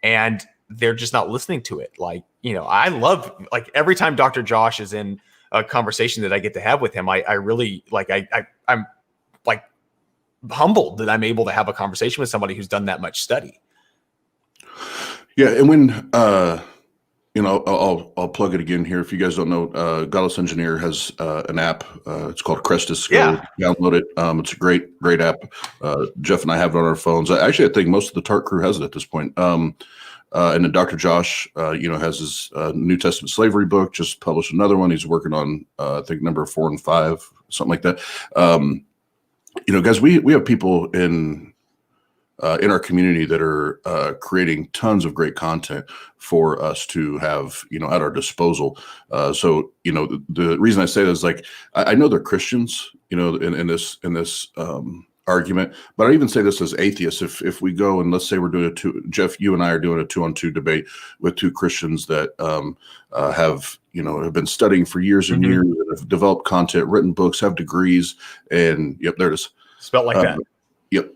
Speaker 2: and they're just not listening to it. I love every time Dr. Josh is in a conversation that I get to have with him, I really I'm humbled that I'm able to have a conversation with somebody who's done that much study.
Speaker 1: Yeah, and when I'll plug it again here. If you guys don't know, Godless Engineer has an app. It's called Crestus. Go download it. It's a great app. Jeff and I have it on our phones. I think most of the TART crew has it at this point. And then Dr. Josh, has his New Testament slavery book. Just published another one. He's working on, I think, number 4 and 5, something like that. Guys, we have people in our community that are creating tons of great content for us to have, at our disposal. So the reason I say that is I know they're Christians, in this argument, but I even say this as atheists. If we go and let's say we're doing Jeff, you and I are doing a 2-on-2 debate with 2 Christians that have been studying for years and years, and have developed content, written books, have degrees, and there it is.
Speaker 2: Spelled like that.
Speaker 1: Yep.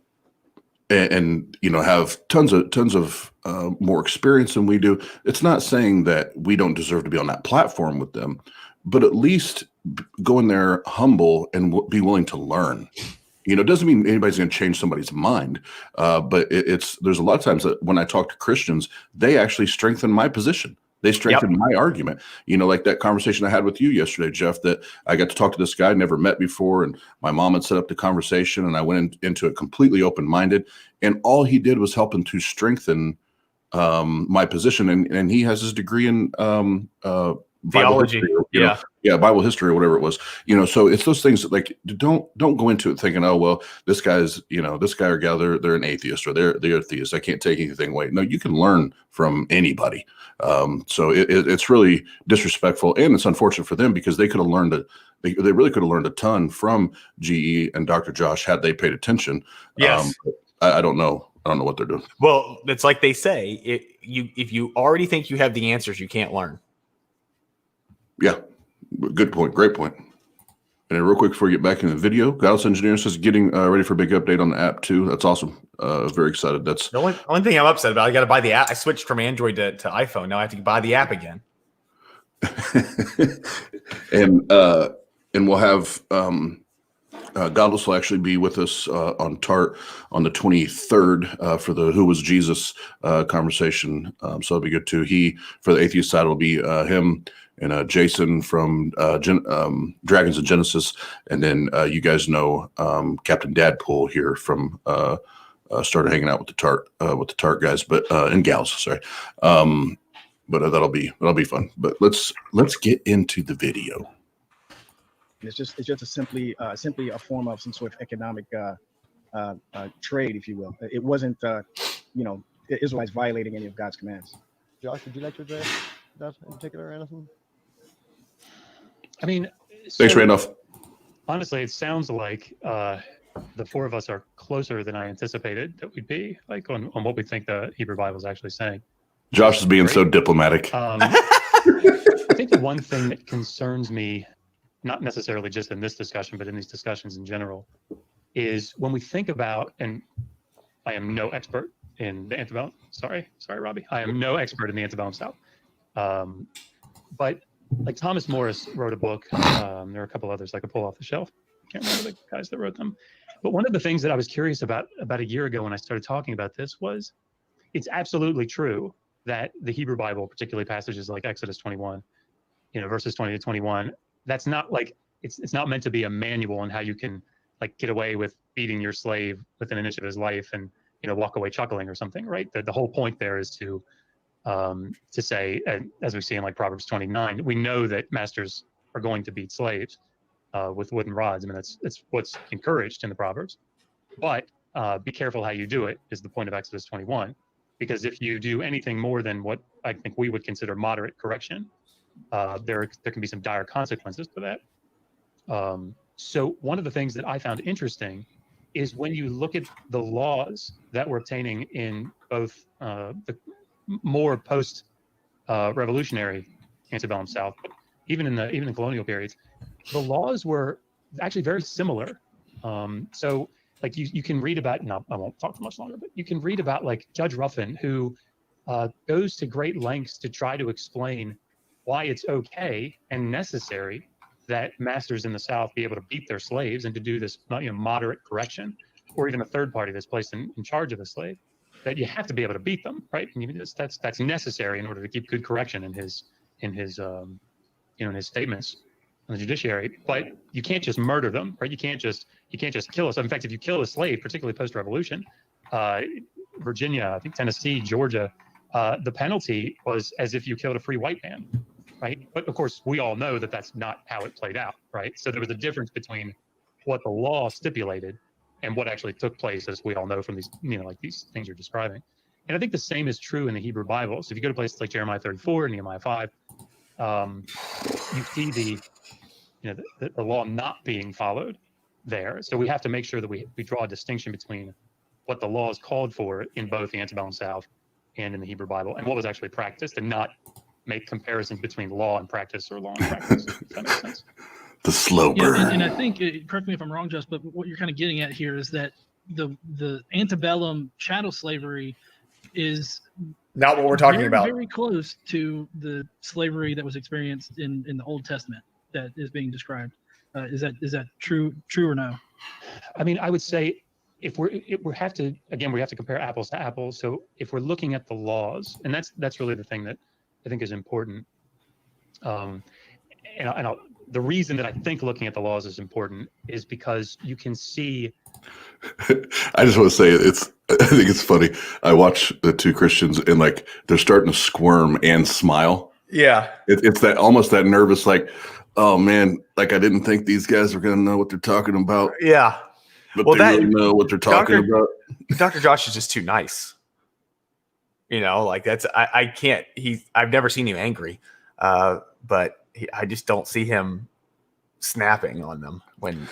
Speaker 1: And have tons of more experience than we do. It's not saying that we don't deserve to be on that platform with them, but at least go in there humble and be willing to learn. It doesn't mean anybody's going to change somebody's mind, but there's a lot of times that when I talk to Christians, they actually strengthen my position. They strengthen my argument. Like that conversation I had with you yesterday, Jeff, that I got to talk to this guy I never met before, and my mom had set up the conversation, and I went into it completely open-minded, and all he did was helping to strengthen my position. And he has his degree in
Speaker 2: theology,
Speaker 1: Bible history or whatever it was. So it's those things that don't go into it thinking, oh well, this guy or gal, they're an atheist or they're a theist, I can't take anything away. No, you can learn from anybody. So it's really disrespectful, and it's unfortunate for them because they could have learned they really could have learned a ton from GE and Dr. Josh had they paid attention.
Speaker 2: Yes.
Speaker 1: I don't know what they're doing.
Speaker 2: Well, it's like they say, if you already think you have the answers, you can't learn. Yeah,
Speaker 1: good point. Great point. And then real quick before we get back in the video, Godless Engineer says getting ready for a big update on the app too. That's awesome. Very excited. That's
Speaker 2: the only thing I'm upset about. I got to buy the app. I switched from Android to iPhone. Now I have to buy the app again. And we'll have Godless will actually be with us on TART on the 23rd for the Who Was Jesus conversation. So it'll be good too. For the atheist side, will be him and Jason from Dragons of Genesis. And then you guys know Captain Dadpool here from started hanging out with the TART guys, but and gals, sorry. But that'll be fun. But let's get into the video.
Speaker 5: It's just simply a form of some sort of economic trade, if you will. It wasn't Israelites violating any of God's commands.
Speaker 4: Josh, would you like to address that in particular or anything?
Speaker 8: I mean,
Speaker 1: thanks, Randolph.
Speaker 8: Honestly, it sounds like the 4 of us are closer than I anticipated that we'd be, on what we think the Hebrew Bible is actually saying.
Speaker 1: Josh is being so diplomatic.
Speaker 8: I think the one thing that concerns me not necessarily just in this discussion, but in these discussions in general, is when we think about, and I am no expert in the antebellum. Sorry, Robbie. I am no expert in the antebellum South. But like Thomas Morris wrote a book. There are a couple others I could pull off the shelf. I can't remember the guys that wrote them. But one of the things that I was curious about a year ago when I started talking about this was, it's absolutely true that the Hebrew Bible, particularly passages like Exodus 21, verses 20 to 21, that's not like, it's not meant to be a manual on how you can like get away with beating your slave within an inch of his life and walk away chuckling or something, right? The whole point there is to say, as we see in like Proverbs 29, we know that masters are going to beat slaves with wooden rods. I mean, that's what's encouraged in the Proverbs. But be careful how you do it is the point of Exodus 21, because if you do anything more than what I think we would consider moderate correction, there can be some dire consequences to that. So one of the things that I found interesting is when you look at the laws that we're obtaining in both the more post revolutionary antebellum South, but even in colonial periods, the laws were actually very similar. So like you can read about, no, I won't talk for much longer, but you can read about like Judge Ruffin, who goes to great lengths to try to explain why it's okay and necessary that masters in the South be able to beat their slaves and to do this moderate correction, or even a third party that's placed in charge of a slave, that you have to be able to beat them, right? And that's necessary in order to keep good correction in his statements on the judiciary. But you can't just murder them, right? You can't just kill us. In fact, if you kill a slave, particularly post-revolution, Virginia, I think Tennessee, Georgia, the penalty was as if you killed a free white man, right? But of course, we all know that that's not how it played out, right? So there was a difference between what the law stipulated and what actually took place, as we all know from these, like these things you're describing. And I think the same is true in the Hebrew Bible. So if you go to places like Jeremiah 34 and Nehemiah 5, you see the law not being followed there. So we have to make sure that we draw a distinction between what the law is called for in both the antebellum South and in the Hebrew Bible, and what was actually practiced, and not make comparisons between law and practice or law and practice, if that makes sense.
Speaker 1: The slow burn.
Speaker 7: Yeah, and I think, correct me if I'm wrong, Just, but what you're kind of getting at here is that the antebellum chattel slavery is
Speaker 2: Not what we're talking about.
Speaker 7: very close to the slavery that was experienced in the Old Testament that is being described. Is that true or no?
Speaker 8: I mean, I would say we have to compare apples to apples. So if we're looking at the laws, and that's really the thing that I think is important. The reason that I think looking at the laws is important is because you can see.
Speaker 1: I just want to say I think it's funny. I watch the two Christians and like they're starting to squirm and smile.
Speaker 2: Yeah.
Speaker 1: It's that almost that nervous, like, oh man, like I didn't think these guys were going to know what they're talking about.
Speaker 2: Yeah.
Speaker 1: But
Speaker 2: Well,
Speaker 1: they really know what they're talking about.
Speaker 2: Dr. Josh is just too nice. Like that's, I can't, I've never seen him angry. But I just don't see him snapping on them when.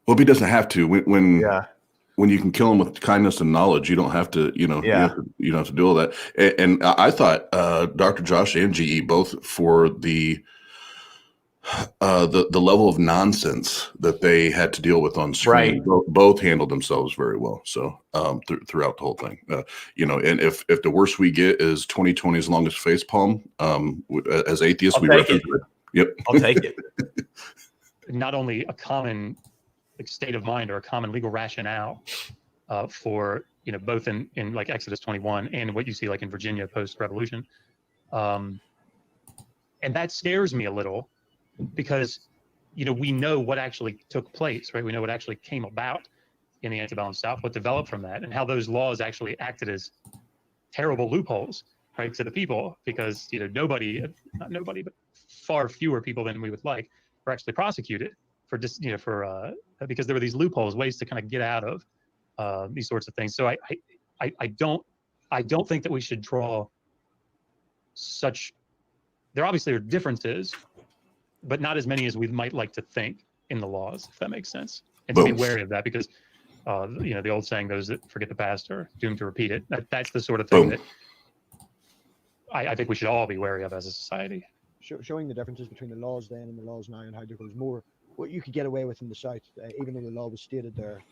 Speaker 1: Well, he doesn't have to. When you can kill him with kindness and knowledge, you don't have to. You don't have to do all that. And I thought Dr. Josh and GE both for the level of nonsense that they had to deal with on screen,
Speaker 2: right.
Speaker 1: both handled themselves very well. So throughout the whole thing, and if the worst we get is 2020's longest face palm, as atheists, we reference it. Yep,
Speaker 2: I'll take it.
Speaker 8: Not only a common state of mind or a common legal rationale for both in like Exodus 21 and what you see like in Virginia post-revolution, and that scares me a little. Because, we know what actually took place, right? We know what actually came about in the antebellum South, what developed from that, and how those laws actually acted as terrible loopholes, right, to the people. Because not nobody, but far fewer people than we would like were actually prosecuted for just because there were these loopholes, ways to kind of get out of these sorts of things. So I don't think that we should draw such. There obviously are differences, but not as many as we might like to think in the laws, if that makes sense. And to be wary of that, because the old saying, those that forget the past are doomed to repeat it. That's the sort of thing that I think we should all be wary of as a society.
Speaker 4: showing the differences between the laws then and the laws now, and how there was more what you could get away with in the South, even though the law was stated there.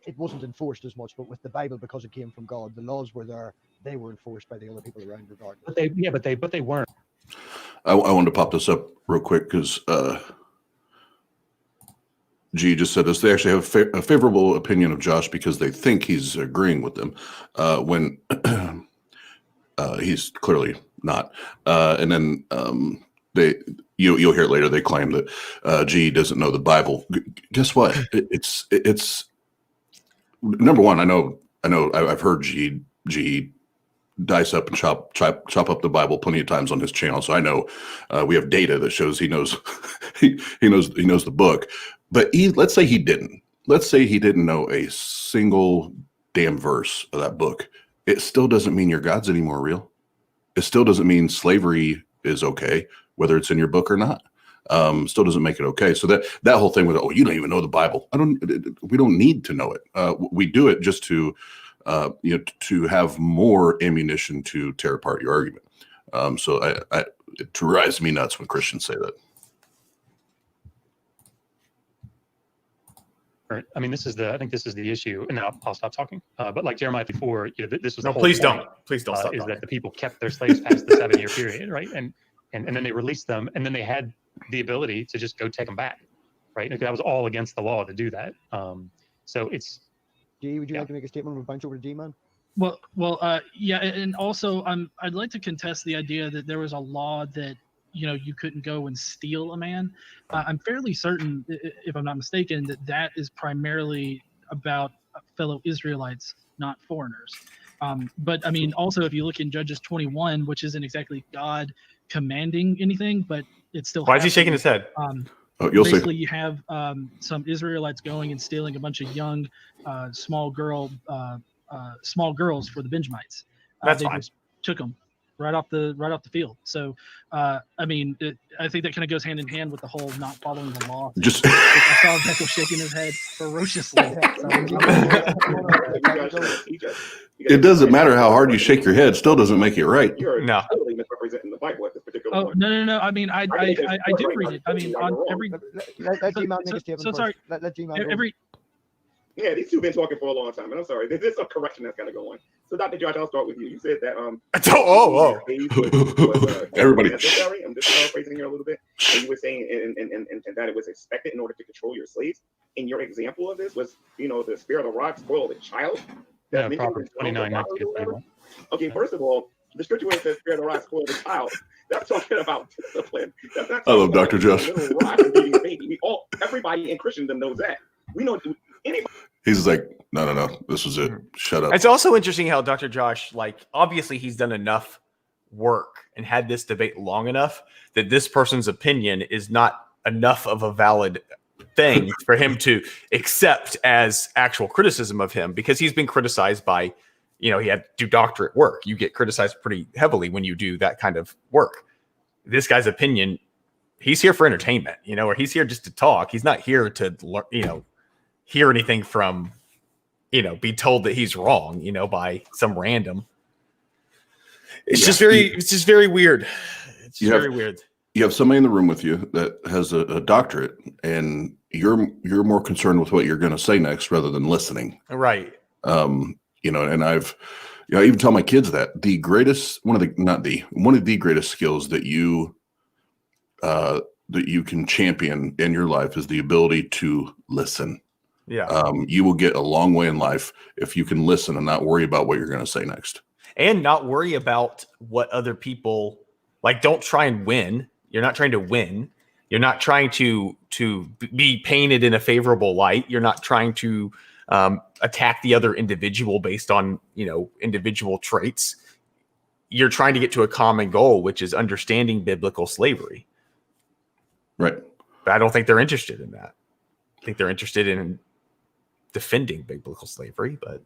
Speaker 4: It wasn't enforced as much, but with the Bible, because it came from God, the laws were there. They were enforced by the other people around, regardless.
Speaker 8: But they weren't.
Speaker 1: I wanted to pop this up real quick because G just said this. They actually have a favorable opinion of Josh because they think he's agreeing with them when he's clearly not. And then you'll hear it later. They claim that G doesn't know the Bible. Guess what? It's number one. I know. I've heard G dice up and chop up the Bible plenty of times on his channel, so I know we have data that shows he knows he knows the book. But let's say he didn't. Let's say he didn't know a single damn verse of that book. It still doesn't mean your God's any more real. It still doesn't mean slavery is okay, whether it's in your book or not. Still doesn't make it okay. So that whole thing with, you don't even know the Bible. We don't need to know it. We do it just to to have more ammunition to tear apart your argument. So it drives me nuts when Christians say that.
Speaker 8: Right. I mean, I think this is the issue, and I'll stop talking. But like Jeremiah before, this was
Speaker 2: No,
Speaker 8: the whole
Speaker 2: please
Speaker 8: point,
Speaker 2: don't stop.
Speaker 8: is
Speaker 2: talking.
Speaker 8: that the people kept their slaves past the 7-year period, right? And then they released them, and then they had the ability to just go take them back, right? Like, that was all against the law to do that. So it's.
Speaker 4: G, would you like to make a statement? We'll bounce over to D, man.
Speaker 7: Well, yeah, and also I'd like to contest the idea that there was a law that you couldn't go and steal a man. I'm fairly certain, if I'm not mistaken, that is primarily about fellow Israelites, not foreigners. But I mean, also if you look in Judges 21, which isn't exactly God commanding anything, but it's still.
Speaker 2: Why is he shaking his head?
Speaker 1: You'll
Speaker 7: basically,
Speaker 1: see.
Speaker 7: you have some Israelites going and stealing a bunch of young, small girls for the Benjamites.
Speaker 2: That's
Speaker 7: they
Speaker 2: fine.
Speaker 7: just took them right off the field. So, I mean, I think that kind of goes hand in hand with the whole not following the law thing.
Speaker 1: Just
Speaker 7: I saw Beckel shaking his head ferociously.
Speaker 1: it doesn't matter how hard you shake your head; still doesn't make it right.
Speaker 3: You're
Speaker 2: No.
Speaker 3: totally misrepresenting the Bible at this particular
Speaker 7: Oh
Speaker 3: point.
Speaker 7: no! I mean, I did read it. I mean, on every
Speaker 4: Let G-Man make a statement
Speaker 7: so
Speaker 4: first.
Speaker 7: sorry.
Speaker 4: Let G-Man go.
Speaker 7: every
Speaker 3: Yeah, these two been talking for a long time, and I'm sorry. There's a correction that's got to go on. So, Dr. Josh, I'll start with you. You said that
Speaker 1: Everybody.
Speaker 3: necessary. I'm just paraphrasing here a little bit. And you were saying and that it was expected in order to control your slaves. And your example of this was, the spirit of the rod spoiled a child.
Speaker 8: Yeah, Proverbs 29, 19 to 21.
Speaker 3: Okay, first of all, the scripture where it says spirit of the rod spoiled a child, that's talking about discipline. That's not
Speaker 1: I love
Speaker 3: talking
Speaker 1: Dr.
Speaker 3: about
Speaker 1: Josh.
Speaker 3: a little rod and beating a baby. Everybody in Christendom knows that. We know anybody.
Speaker 1: He's like, no, this was it. Shut up.
Speaker 2: It's also interesting how Dr. Josh, obviously he's done enough work and had this debate long enough that this person's opinion is not enough of a valid thing for him to accept as actual criticism of him, because he's been criticized by, he had to do doctorate work. You get criticized pretty heavily when you do that kind of work. This guy's opinion, he's here for entertainment, or he's here just to talk. He's not here to, hear anything from, be told that he's wrong, by some random. It's just very weird. It's just very weird.
Speaker 1: You have somebody in the room with you that has a doctorate, and you're more concerned with what you're going to say next rather than listening.
Speaker 2: Right.
Speaker 1: And I even tell my kids that one of the greatest skills that you can champion in your life is the ability to listen.
Speaker 2: Yeah.
Speaker 1: You will get a long way in life if you can listen and not worry about what you're going to say next.
Speaker 2: And not worry about what other people don't try and win. You're not trying to win. You're not trying to be painted in a favorable light. You're not trying to attack the other individual based on, individual traits. You're trying to get to a common goal, which is understanding biblical slavery.
Speaker 1: Right.
Speaker 2: But I don't think they're interested in that. I think they're interested in defending biblical slavery, but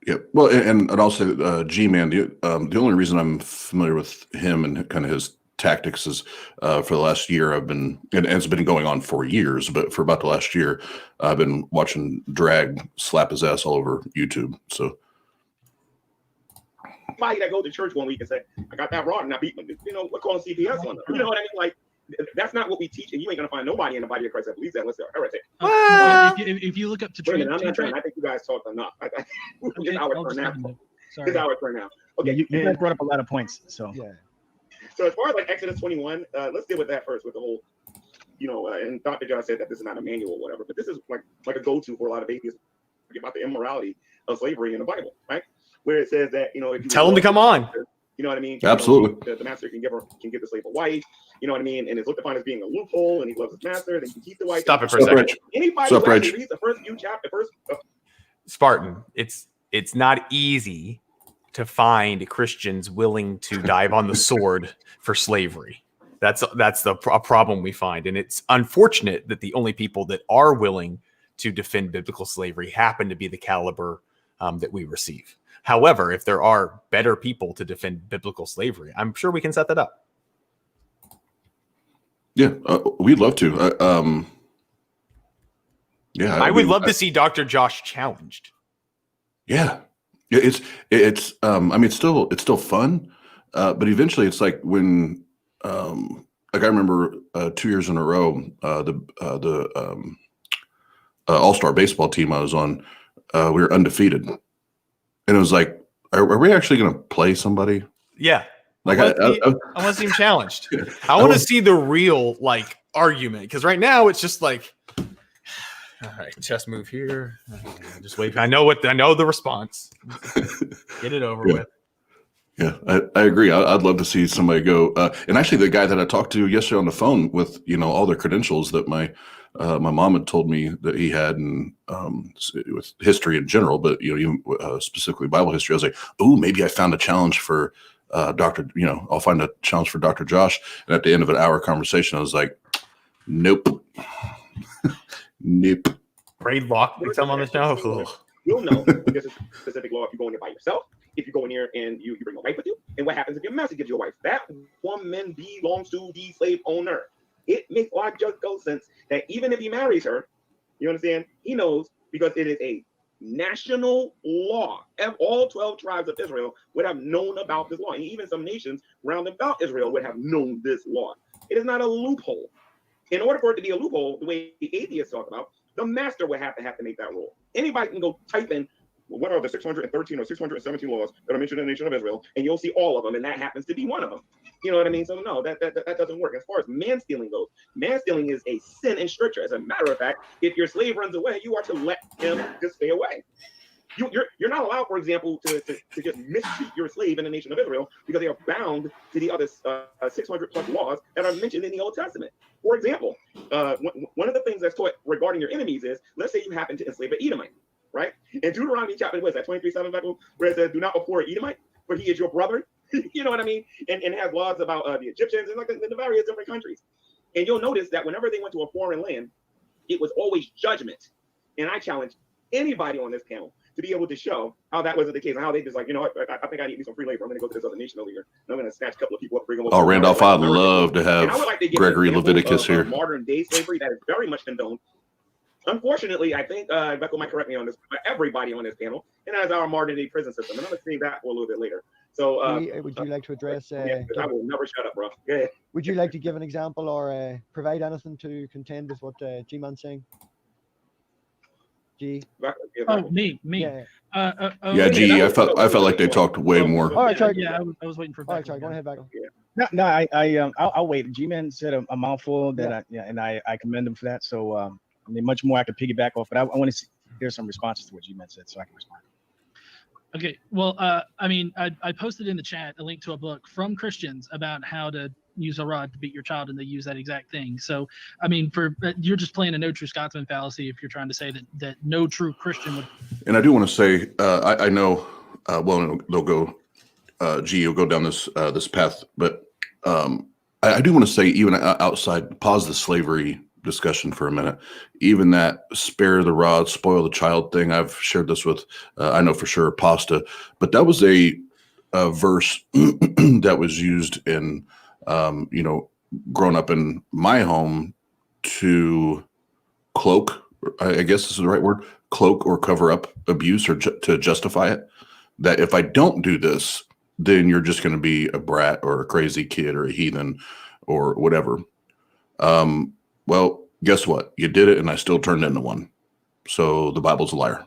Speaker 1: yeah. Well, and I'll say G-Man, the only reason I'm familiar with him and kind of his tactics is for the last year and it's been going on for years, but for about the last year, I've been watching Drag slap his ass all over YouTube. So
Speaker 3: nobody that goes to church one week and say, I got that rod and I beat them. You know, we're calling CPS on them. You know what I mean? Like, that's not what we teach, and you ain't gonna find nobody in the body of Christ that believes that unless they're a heretic.
Speaker 7: If you look up to
Speaker 3: Wait a minute, I'm not done. I think you guys talked enough. It's our turn now. It's our turn now. Okay,
Speaker 5: you guys brought up a lot of points. So
Speaker 4: Yeah.
Speaker 3: So as far as like Exodus 21, let's deal with that first with the whole, you know, and Dr. John said that this is not a manual or whatever, but this is like a go-to for a lot of atheists about the immorality of slavery in the Bible, right? Where it says that, you know, if you
Speaker 2: Tell them to come on.
Speaker 3: you know what I mean?
Speaker 1: Absolutely.
Speaker 3: You know, the master can give the slave a wife, you know what I mean? And it's looked upon as being a loophole, and he loves his master, then he can keep the wife.
Speaker 2: Stop it for a second.
Speaker 3: Anybody who actually reads the first few chapters,
Speaker 2: Spartan, it's not easy to find Christians willing to dive on the sword for slavery. That's a problem we find, and it's unfortunate that the only people that are willing to defend biblical slavery happen to be the caliber that we receive. However, if there are better people to defend biblical slavery, I'm sure we can set that up.
Speaker 1: Yeah, we'd love to. Yeah,
Speaker 2: I would love to see Dr. Josh challenged.
Speaker 1: Yeah, it's. I mean, it's still fun, but eventually, it's like when, like I remember 2 years in a row, the All-Star baseball team I was on, we were undefeated, and it was like, are we actually going to play somebody?
Speaker 2: Yeah.
Speaker 1: Like
Speaker 2: I want to see him challenged. I want to see the real like argument, because right now it's just like, all right, chest move here. Just wait. I know the response. Get it over with.
Speaker 1: Yeah, I agree. I'd love to see somebody go. And actually, the guy that I talked to yesterday on the phone with, you know, all the credentials that my mom had told me that he had, and with history in general, but you know, even specifically Bible history, I was like, oh, maybe I found a challenge for Dr. You know, I'll find a challenge for Dr. Josh. And at the end of an hour conversation, I was like, nope. Nope.
Speaker 2: Grade lock. We come on the show.
Speaker 3: You'll know there's a specific law if you go in there by yourself. If you go in here and you bring a wife with you, and what happens if your master gives you a wife? That woman belongs to the slave owner. It makes logical sense that even if he marries her, you understand, he knows, because it is a national law. All 12 tribes of Israel would have known about this law, and even some nations round about Israel would have known this law. It is not a loophole. In order for it to be a loophole, the way the atheists talk about, the master would have to make that rule. Anybody can go type in what are the 613 or 617 laws that are mentioned in the nation of Israel, and you'll see all of them, and that happens to be one of them. You know what I mean? So no, that doesn't work. As far as man stealing goes, man stealing is a sin in scripture. As a matter of fact, if your slave runs away, you are to let him just stay away. You're not allowed, for example, to just mistreat your slave in the nation of Israel, because they are bound to the other 600 plus laws that are mentioned in the Old Testament. For example, one of the things that's taught regarding your enemies is, let's say you happen to enslave an Edomite, right? In Deuteronomy chapter, what is that, 23:7, where it says, do not abhor an Edomite, for he is your brother. You know what I mean? And it has laws about the Egyptians and like the various different countries. And you'll notice that whenever they went to a foreign land, it was always judgment. And I challenge anybody on this panel to be able to show how that wasn't the case, and how they just like, you know what, I think I need me some free labor. I'm going to go to this other nation over here, and I'm going to snatch a couple of people up, bring them over.
Speaker 1: Oh, Randolph, I'd love to have Gregory Leviticus here.
Speaker 3: Modern day slavery that is very much condoned. Unfortunately, I think Becco might correct me on this, but everybody on this panel, and as our modern day prison system, and I'm going to say that a little bit later. So,
Speaker 4: would you like to address?
Speaker 3: I will never shut up, bro. Yeah.
Speaker 4: Would you like to give an example or provide anything to contend with what G-Man's saying? G.
Speaker 7: Oh, me.
Speaker 4: Yeah.
Speaker 1: Yeah, G. I felt like they talked way more.
Speaker 4: All right, sorry.
Speaker 7: Yeah, I was waiting for.
Speaker 4: All right, sorry. Go ahead, Becco.
Speaker 5: No, I'll wait. G-Man said a mouthful that I commend him for that. So I mean, much more I could piggyback off, but I want to hear some responses to what G-Man said, so I can respond.
Speaker 7: Okay, well, I mean, I posted in the chat a link to a book from Christians about how to use a rod to beat your child, and they use that exact thing. So, I mean, you're just playing a no true Scotsman fallacy if you're trying to say that no true Christian would. And
Speaker 1: I do want to say, I know, well, they'll go, G, you'll go down this path, but I do want to say, even outside, pause the slavery discussion for a minute. Even that spare the rod, spoil the child thing, I've shared this with, I know for sure, Pasta, but that was a verse that was used in, growing up in my home to cloak, I guess this is the right word, cloak or cover up abuse, or to justify it. That if I don't do this, then you're just going to be a brat or a crazy kid or a heathen or whatever. Well, guess what? You did it, and I still turned into one. So the Bible's a liar.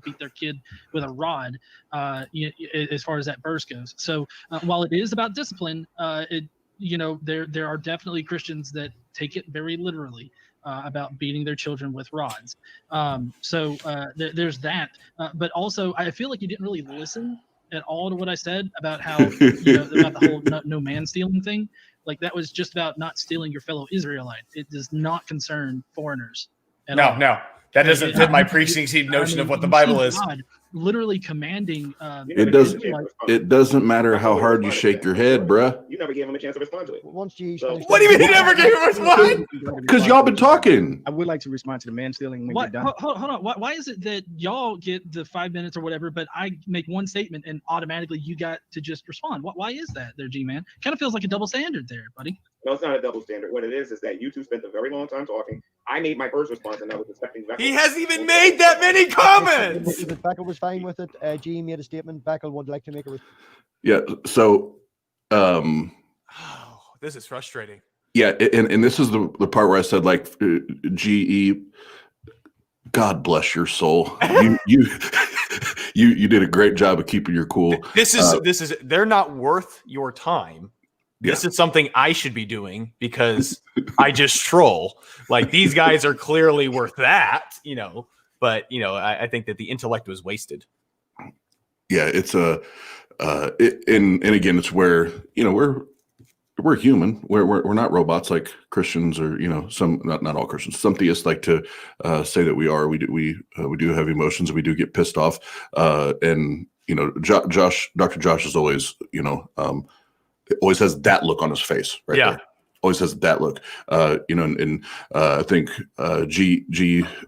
Speaker 7: Beat their kid with a rod, as far as that verse goes. So while it is about discipline, there are definitely Christians that take it very literally about beating their children with rods. There's that. But also, I feel like you didn't really listen at all to what I said about how about the whole no man stealing thing. Like that was just about not stealing your fellow Israelite. It does not concern foreigners at all.
Speaker 2: No, that doesn't fit my preconceived notion of what the Bible is.
Speaker 7: God literally commanding.
Speaker 1: It doesn't matter how hard you shake your head, bruh.
Speaker 3: You never gave him a chance to respond to it.
Speaker 4: Once you
Speaker 2: What do you mean you never gave him a response?
Speaker 1: Because y'all been talking.
Speaker 5: I would like to respond to the man stealing when
Speaker 7: What?
Speaker 5: you're done.
Speaker 7: Hold on. Why is it that y'all get the 5 minutes or whatever, but I make one statement and automatically you got to just respond? Why is that there, G-Man? Kind of feels like a double standard there, buddy.
Speaker 3: No, it's not a double standard. What it is that you two spent a very long time talking. I made my first response, and I was expecting.
Speaker 2: He hasn't even made that many comments.
Speaker 4: If Beckel was fine with it, G made a statement. Beckel would like to make a response.
Speaker 1: Yeah. So,
Speaker 2: this is frustrating.
Speaker 1: yeah, and this is the part where I said, like, GE, God bless your soul. You did a great job of keeping your cool.
Speaker 2: This is they're not worth your time. This is something I should be doing because I just troll. Like these guys are clearly worth that, But I think that the intellect was wasted.
Speaker 1: Yeah, it's and again, it's where we're human. We're not robots like Christians or some not all Christians. Some theists like to say that we are. We do have emotions. And we do get pissed off. And Dr. Josh is always always has that look on his face, right?
Speaker 2: Yeah.
Speaker 1: There. Always has that look, and I think G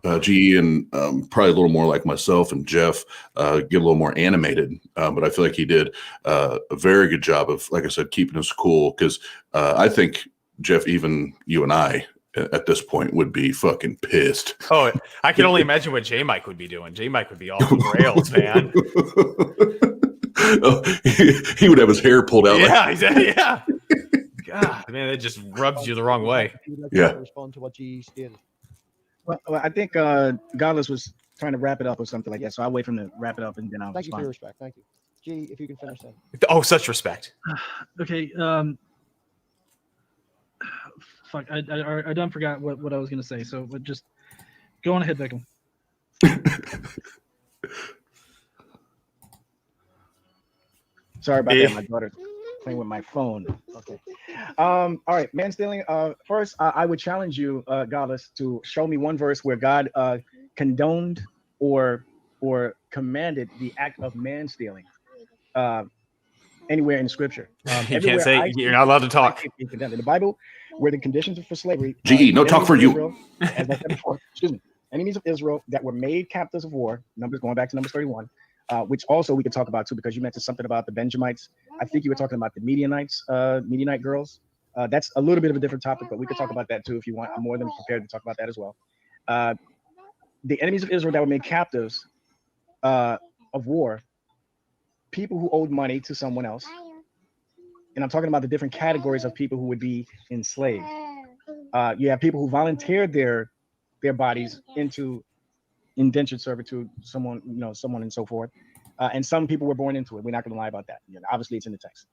Speaker 1: and probably a little more like myself and Jeff get a little more animated, but I feel like he did a very good job of, like I said, keeping us cool because I think Jeff, even you and I at this point would be fucking pissed.
Speaker 2: Oh, I can only imagine what J Mike would be doing. J Mike would be off the rails, man.
Speaker 1: Oh, he would have his hair pulled out.
Speaker 2: Yeah, exactly. Yeah. God, man, it just rubs you the wrong way.
Speaker 4: Yeah. Respond to what G stated.
Speaker 5: Well, I think Godless was trying to wrap it up or something like that. So I'll wait for him to wrap it up and then I'll
Speaker 4: Thank you for
Speaker 5: respond.
Speaker 4: your respect. Thank you. G, if you can finish that.
Speaker 2: Oh, such respect.
Speaker 7: Okay. Fuck. I done forgot what I was gonna say. So, but just go on ahead, Beckham.
Speaker 5: Sorry about that. My daughter's playing with my phone. Okay. All right. Man stealing. First, I would challenge you, Godless, to show me one verse where God condoned or commanded the act of man stealing anywhere in Scripture.
Speaker 2: You can't say you're not allowed to talk.
Speaker 5: In the Bible, where the conditions for slavery.
Speaker 1: GE, no talk for you.
Speaker 5: Israel, as I said before, excuse me. Enemies of Israel that were made captives of war. Going back to Numbers 31. Which also we could talk about too, because you mentioned something about the Benjamites. I think you were talking about the Midianite girls. That's a little bit of a different topic, but we could talk about that too if you want. I'm more than prepared to talk about that as well. The enemies of Israel that were made captives of war, people who owed money to someone else. And I'm talking about the different categories of people who would be enslaved. You have people who volunteered their bodies into indentured servitude, someone and so forth. And some people were born into it. We're not going to lie about that. Obviously, it's in the text.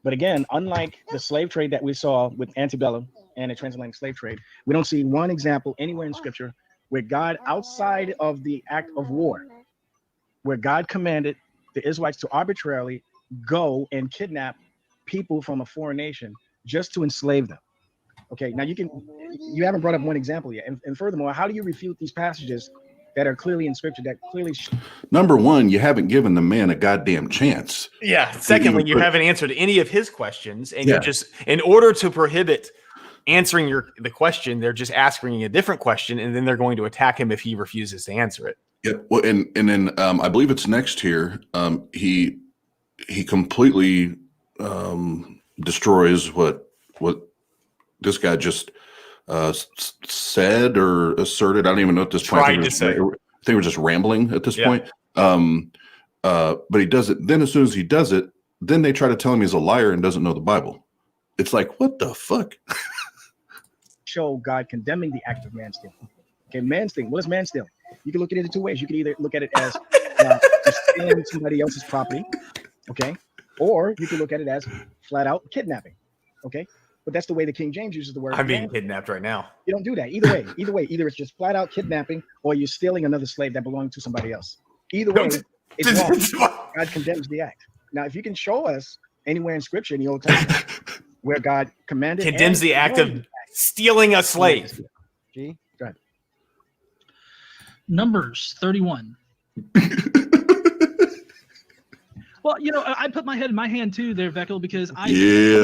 Speaker 5: But again, unlike the slave trade that we saw with antebellum and the transatlantic slave trade, we don't see one example anywhere in Scripture where God, outside of the act of war, where God commanded the Israelites to arbitrarily go and kidnap people from a foreign nation just to enslave them. Okay, now you haven't brought up one example yet. And furthermore, how do you refute these passages that are clearly in Scripture that clearly
Speaker 1: Number one, you haven't given the man a goddamn chance.
Speaker 2: Yeah. Secondly, you haven't answered any of his questions, and you're just, in order to prohibit answering the question, they're just asking a different question, and then they're going to attack him if he refuses to answer it.
Speaker 1: Yeah. Well, and then I believe it's next here. He completely destroys what this guy just said or asserted. I don't even know at this point. I think we're just rambling at this point. But he does it. Then as soon as he does it, then they try to tell him he's a liar and doesn't know the Bible. It's like, what the fuck?
Speaker 5: Show God condemning the act of man stealing. Okay, man stealing. What is man stealing? You can look at it in two ways. You can either look at it as stealing somebody else's property, okay, or you can look at it as flat out kidnapping, okay. But that's the way the King James uses the word.
Speaker 2: I'm being kidnapped right now.
Speaker 5: You don't do that. Either way, either it's just flat out kidnapping or you're stealing another slave that belonged to somebody else. Either way, it's wrong. God condemns the act. Now, if you can show us anywhere in Scripture in the Old Testament where God commanded
Speaker 2: condemns the act of stealing a slave.
Speaker 4: G, go ahead.
Speaker 7: Numbers 31. Well, I put my head in my hand too there, Veckel, because I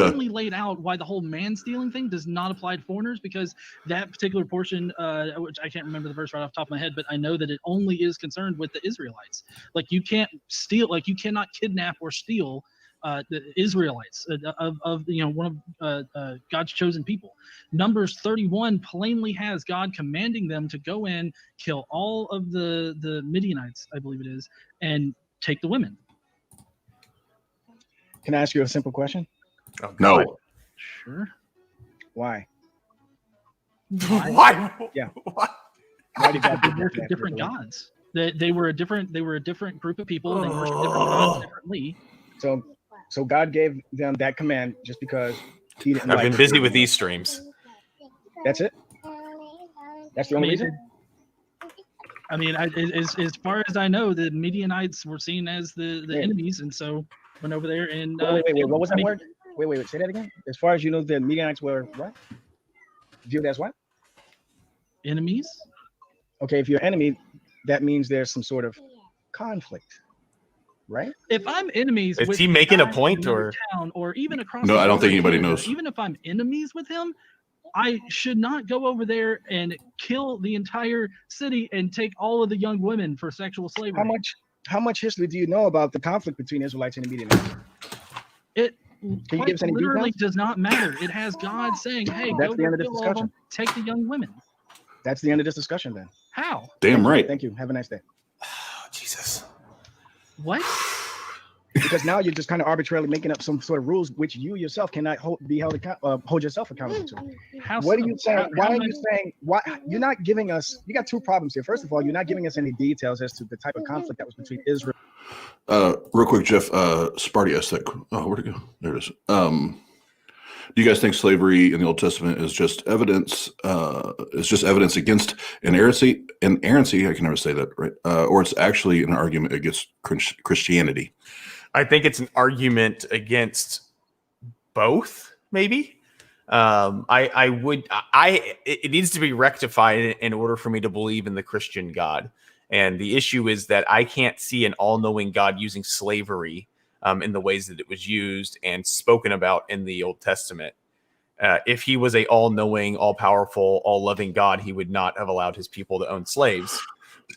Speaker 7: only laid out why the whole man stealing thing does not apply to foreigners, because that particular portion, which I can't remember the verse right off the top of my head, but I know that it only is concerned with the Israelites. Like you can't steal, like you cannot kidnap or steal the Israelites of one of God's chosen people. Numbers 31 plainly has God commanding them to go in, kill all of the Midianites, I believe it is, and take the women.
Speaker 5: Can I ask you a simple question?
Speaker 2: Oh,
Speaker 1: No.
Speaker 7: Sure.
Speaker 5: Why?
Speaker 2: Why?
Speaker 5: Yeah.
Speaker 2: Why?
Speaker 5: Why did God
Speaker 7: They
Speaker 5: do
Speaker 7: worship
Speaker 5: that?
Speaker 7: different gods. They were a different group of people. They worship different gods differently.
Speaker 5: So God gave them that command just because he didn't
Speaker 2: I've
Speaker 5: like
Speaker 2: been busy with these streams.
Speaker 5: That's it? That's the only reason?
Speaker 7: I mean, as far as I know, the Midianites were seen as the enemies, and so went over there and
Speaker 5: wait, what was that word? Wait, say that again. As far as you know, the Midianites were what? Viewed as what?
Speaker 7: Enemies.
Speaker 5: Okay, if you're enemy, that means there's some sort of conflict, right?
Speaker 7: If I'm enemies,
Speaker 2: Is
Speaker 7: with
Speaker 2: he making a
Speaker 7: guys
Speaker 2: point,
Speaker 7: in another
Speaker 2: or
Speaker 7: town, or even across?
Speaker 1: No,
Speaker 7: the
Speaker 1: I don't think
Speaker 7: border
Speaker 1: anybody
Speaker 7: here,
Speaker 1: knows.
Speaker 7: Even if I'm enemies with him, I should not go over there and kill the entire city and take all of the young women for sexual slavery.
Speaker 5: How much history do you know about the conflict between Israelites and the Midianites?
Speaker 7: It
Speaker 5: Can you give us any
Speaker 7: literally
Speaker 5: details?
Speaker 7: does not matter. It has God saying, "Hey,
Speaker 5: That's
Speaker 7: go
Speaker 5: the end of this
Speaker 7: kill all of them,
Speaker 5: discussion.
Speaker 7: take the young women."
Speaker 5: That's the end of this discussion then.
Speaker 7: How?
Speaker 1: Damn right.
Speaker 5: Thank you. Have a nice day.
Speaker 2: Oh, Jesus.
Speaker 7: What?
Speaker 5: Because now you're just kind of arbitrarily making up some sort of rules which you yourself cannot hold yourself accountable to.
Speaker 7: How
Speaker 5: What are
Speaker 7: so?
Speaker 5: you saying?
Speaker 7: How
Speaker 5: Why are
Speaker 7: am I-
Speaker 5: you saying? Why you're not giving us? You got two problems here. First of all, you're not giving us any details as to the type of conflict that was between Israel.
Speaker 1: Real quick, Jeff, Sparty asked that. Oh, where'd it go? There it is. Do you guys think slavery in the Old Testament is just evidence? It's just evidence against inerrancy. Inerrancy, I can never say that right. Or it's actually an argument against Christianity.
Speaker 2: I think it's an argument against both, maybe. It needs to be rectified in order for me to believe in the Christian God. And the issue is that I can't see an all-knowing God using slavery in the ways that it was used and spoken about in the Old Testament. If he was a all-knowing, all-powerful, all-loving God, he would not have allowed his people to own slaves.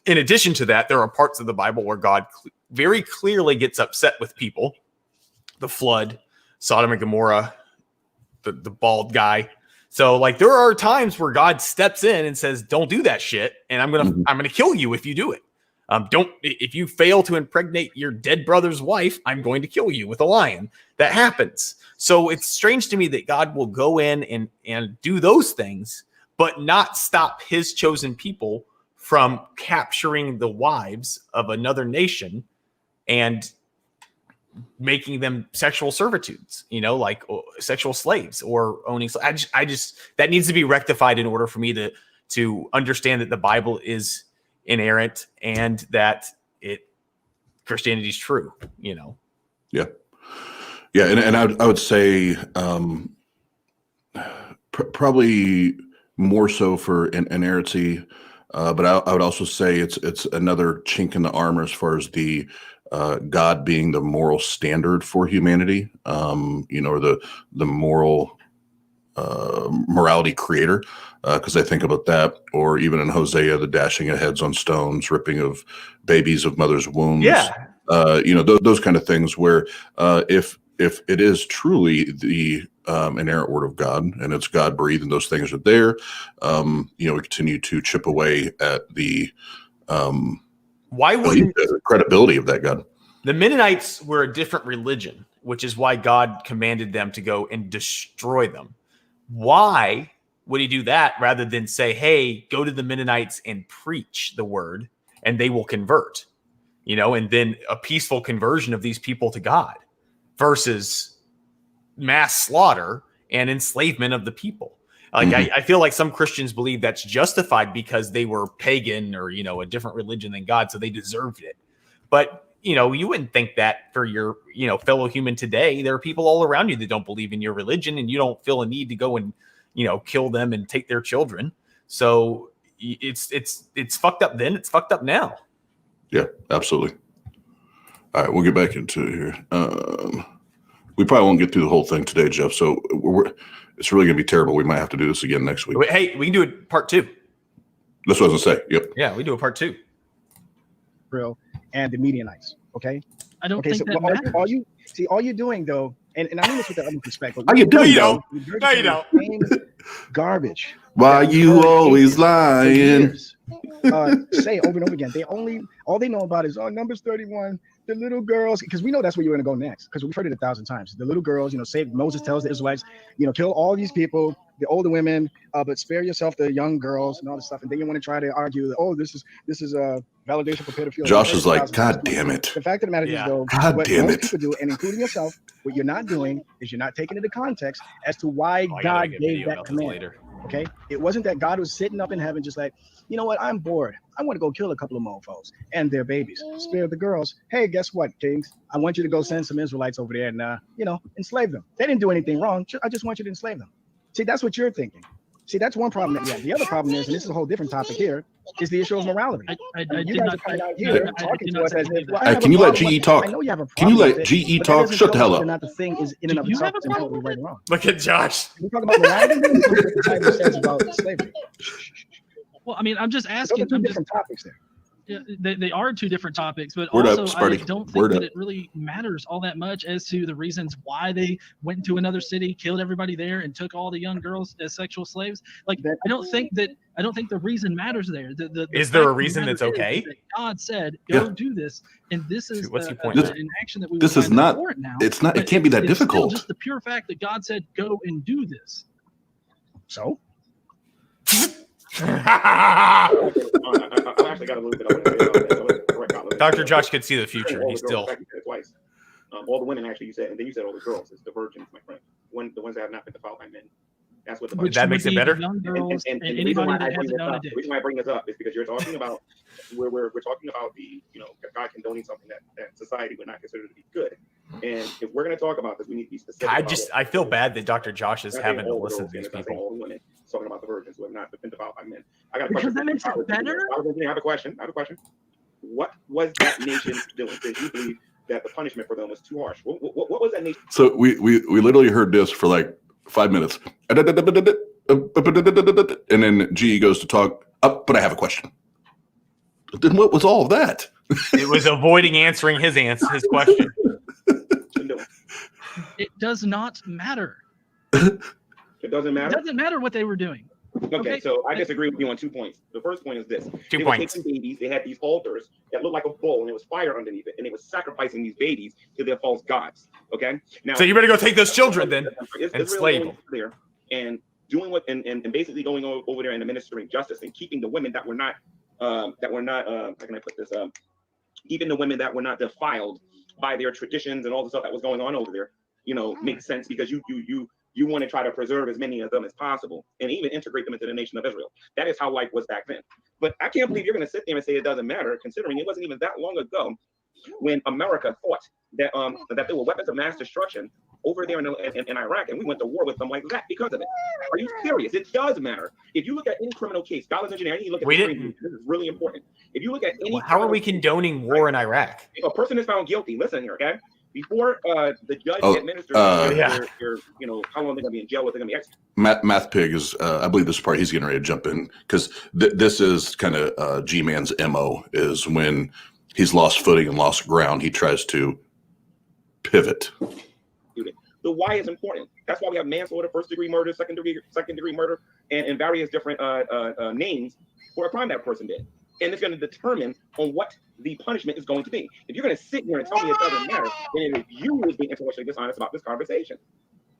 Speaker 2: In addition to that, there are parts of the Bible where God very clearly gets upset with people. The flood, Sodom and Gomorrah, the bald guy. So like there are times where God steps in and says, "Don't do that shit, and I'm gonna kill you if you do it. If you fail to impregnate your dead brother's wife, I'm going to kill you with a lion." That happens. So it's strange to me that God will go in and do those things, but not stop his chosen people from capturing the wives of another nation and making them sexual servitudes, like sexual slaves or owning. I just that needs to be rectified in order for me to understand that the Bible is inerrant and that Christianity is true.
Speaker 1: Yeah, and I would say probably more so for inerrancy, but I would also say it's another chink in the armor as far as the God being the moral standard for humanity, or the moral morality creator. Because I think about that, or even in Hosea, the dashing of heads on stones, ripping of babies of mothers' wombs.
Speaker 2: Yeah.
Speaker 1: Those kind of things where if it is truly the inerrant word of God and it's God breathed and those things are there, we continue to chip away at the
Speaker 2: Why wouldn't
Speaker 1: credibility of that God?
Speaker 2: The Mennonites were a different religion, which is why God commanded them to go and destroy them. Why would he do that rather than say, hey, go to the Mennonites and preach the word and they will convert, and then a peaceful conversion of these people to God versus mass slaughter and enslavement of the people. Like, I feel like some Christians believe that's justified because they were pagan or, a different religion than God, so they deserved it. But, you wouldn't think that for your, fellow human today. There are people all around you that don't believe in your religion, and you don't feel a need to go and, kill them and take their children. So it's fucked up then. It's fucked up now.
Speaker 1: Yeah, absolutely. All right, we'll get back into it here. We probably won't get through the whole thing today, Jeff. So it's really going to be terrible. We might have to do this again next week.
Speaker 2: Hey, we can do it part 2.
Speaker 1: That's what I was going to say. Yep.
Speaker 2: Yeah, we do a part 2.
Speaker 5: Real and the Medianites. Okay.
Speaker 7: I don't
Speaker 5: Okay.
Speaker 7: think
Speaker 5: So
Speaker 7: that matters.
Speaker 5: all you're doing though, and I mean this with the other perspective.
Speaker 1: How you doing,
Speaker 2: No,
Speaker 1: though?
Speaker 2: No, you don't.
Speaker 5: Garbage.
Speaker 1: Why you always lying?
Speaker 5: Say over and over again. All they know about is Numbers 31. The little girls, because we know that's where you're going to go next, because we've heard it 1,000 times. The little girls, Moses tells the Israelites, kill all these people, the older women, but spare yourself the young girls and all this stuff. And then you want to try to argue that, this is a validation for pedophilia.
Speaker 1: Josh is like, God damn it.
Speaker 5: The fact of the matter is, though,
Speaker 1: God
Speaker 5: what
Speaker 1: damn
Speaker 5: most
Speaker 1: it.
Speaker 5: people do, and including yourself, what you're not doing is you're not taking into context as to why
Speaker 2: I gotta
Speaker 5: God
Speaker 2: make a
Speaker 5: gave
Speaker 2: video
Speaker 5: that
Speaker 2: about this
Speaker 5: command.
Speaker 2: later.
Speaker 5: Okay, it wasn't that God was sitting up in heaven just like, you know what, I'm bored. I want to go kill a couple of mofos and their babies. Spare the girls. Hey, guess what, kings? I want you to go send some Israelites over there and, enslave them. They didn't do anything wrong. I just want you to enslave them. See, that's what you're thinking. See, that's one problem that we have. The other problem is, and this is a whole different topic here, is the issue of morality.
Speaker 7: I
Speaker 5: You
Speaker 7: did
Speaker 5: guys
Speaker 7: not
Speaker 5: are coming out
Speaker 7: I
Speaker 5: here
Speaker 7: did
Speaker 5: talking
Speaker 7: not
Speaker 5: to us
Speaker 7: say
Speaker 5: as
Speaker 7: any
Speaker 5: if,
Speaker 7: of that.
Speaker 5: well, I
Speaker 1: Hey,
Speaker 5: have
Speaker 1: can
Speaker 5: a
Speaker 1: you let
Speaker 5: problem
Speaker 1: GE
Speaker 5: with-
Speaker 1: talk?
Speaker 5: I know you have a
Speaker 1: Can you
Speaker 5: problem
Speaker 1: let
Speaker 5: with
Speaker 1: GE
Speaker 5: it, but that
Speaker 1: talk?
Speaker 5: doesn't
Speaker 1: Shut the
Speaker 5: tell us
Speaker 1: hell
Speaker 5: whether or
Speaker 1: up.
Speaker 5: not the thing is in and of
Speaker 7: Do you
Speaker 5: itself
Speaker 7: have a problem
Speaker 5: inherently right or wrong.
Speaker 2: Look at Josh.
Speaker 5: We talk about morality, then we talk about what the Bible says about slavery.
Speaker 7: Well, I mean, I'm just
Speaker 5: Those are
Speaker 7: asking.
Speaker 5: two different topics there.
Speaker 7: Yeah, they are two different topics, but
Speaker 1: Word up,
Speaker 7: also I
Speaker 1: Sparty.
Speaker 7: don't think
Speaker 1: Word
Speaker 7: that
Speaker 1: up.
Speaker 7: it really matters all that much as to the reasons why they went into another city, killed everybody there, and took all the young girls as sexual slaves. Like, I don't think the reason matters there.
Speaker 2: Is there a
Speaker 7: fact of the
Speaker 2: reason
Speaker 7: matter
Speaker 2: that's
Speaker 7: is
Speaker 2: okay?
Speaker 7: that God said, "Go
Speaker 1: Yeah.
Speaker 7: do this," and this is
Speaker 2: What's your point?
Speaker 7: an action that we
Speaker 1: This
Speaker 7: would
Speaker 1: is
Speaker 7: find
Speaker 1: not-
Speaker 7: abhorrent now.
Speaker 1: It's not. It
Speaker 7: but
Speaker 1: can't be that
Speaker 7: it's still
Speaker 1: difficult.
Speaker 7: just the pure fact that God said, "Go and do this."
Speaker 5: So
Speaker 3: I actually got a little bit of that.
Speaker 2: Dr. Josh could see the future. He's still.
Speaker 3: Twice. All the women actually you said, and then you said all the girls. It's the virgins, my friend. The ones that have not been defiled by men. That's what the
Speaker 7: Which
Speaker 2: That
Speaker 7: would
Speaker 2: makes it
Speaker 7: be
Speaker 2: better?
Speaker 7: the young girls and
Speaker 3: the reason
Speaker 7: anybody
Speaker 3: why I
Speaker 7: that
Speaker 3: bring
Speaker 7: hasn't
Speaker 3: this
Speaker 7: known a
Speaker 3: up,
Speaker 7: dick.
Speaker 3: the reason why I bring this up is because you're talking about we're talking about the God condoning something that society would not consider to be good. And if we're going to talk about this, we need to be specific.
Speaker 2: I feel bad that Dr. Josh is having to listen to these
Speaker 3: people.
Speaker 2: people.
Speaker 3: All the women talking about the virgins who have not been defiled by men. I got a
Speaker 7: Because
Speaker 3: question.
Speaker 7: that makes it better?
Speaker 3: I have a question. What was that nation doing? Did you believe that the punishment for them was too harsh? What was that nation?
Speaker 1: So we literally heard this for like 5 minutes. And then GE goes to talk. But I have a question. Then what was all of that?
Speaker 2: It was avoiding answering his question.
Speaker 7: It does not matter.
Speaker 3: It doesn't
Speaker 7: It
Speaker 3: matter.
Speaker 7: doesn't matter what they were doing.
Speaker 3: Okay, so I disagree with you on 2 points. The first point is this:
Speaker 2: Two
Speaker 3: they were
Speaker 2: points.
Speaker 3: taking babies. They had these altars that looked like a bowl, and there was fire underneath it, and they were sacrificing these babies to their false gods. Okay, now
Speaker 2: So you better go take those children then and
Speaker 3: Israel
Speaker 2: slave
Speaker 3: going
Speaker 2: them.
Speaker 3: there and doing what and basically going over there and administering justice and keeping the women that were not how can I put this keeping the women that were not defiled by their traditions and all the stuff that was going on over there. Makes sense because you want to try to preserve as many of them as possible and even integrate them into the nation of Israel. That is how life was back then. But I can't believe you're going to sit there and say it doesn't matter, considering it wasn't even that long ago when America thought that that there were weapons of mass destruction over there in Iraq, and we went to war with them like that because of it. Are you serious? It does matter. If you look at any criminal case, Godless Engineer, you look at this is really important. If you look at any,
Speaker 2: How are we condoning war in Iraq?
Speaker 3: if a person is found guilty, listen here, okay? Before the judge administers how long they're gonna be in jail, what they're gonna be executed.
Speaker 1: MathPig is, I believe this part he's getting ready to jump in because this is kind of G-Man's MO is when he's lost footing and lost ground, he tries to pivot.
Speaker 3: The why is important. That's why we have manslaughter, first degree murder, second degree murder, and various different names for a crime that person did. and it's going to determine on what the punishment is going to be. If you're going to sit here and tell me it doesn't matter, then it is you who's being intellectually dishonest about this conversation.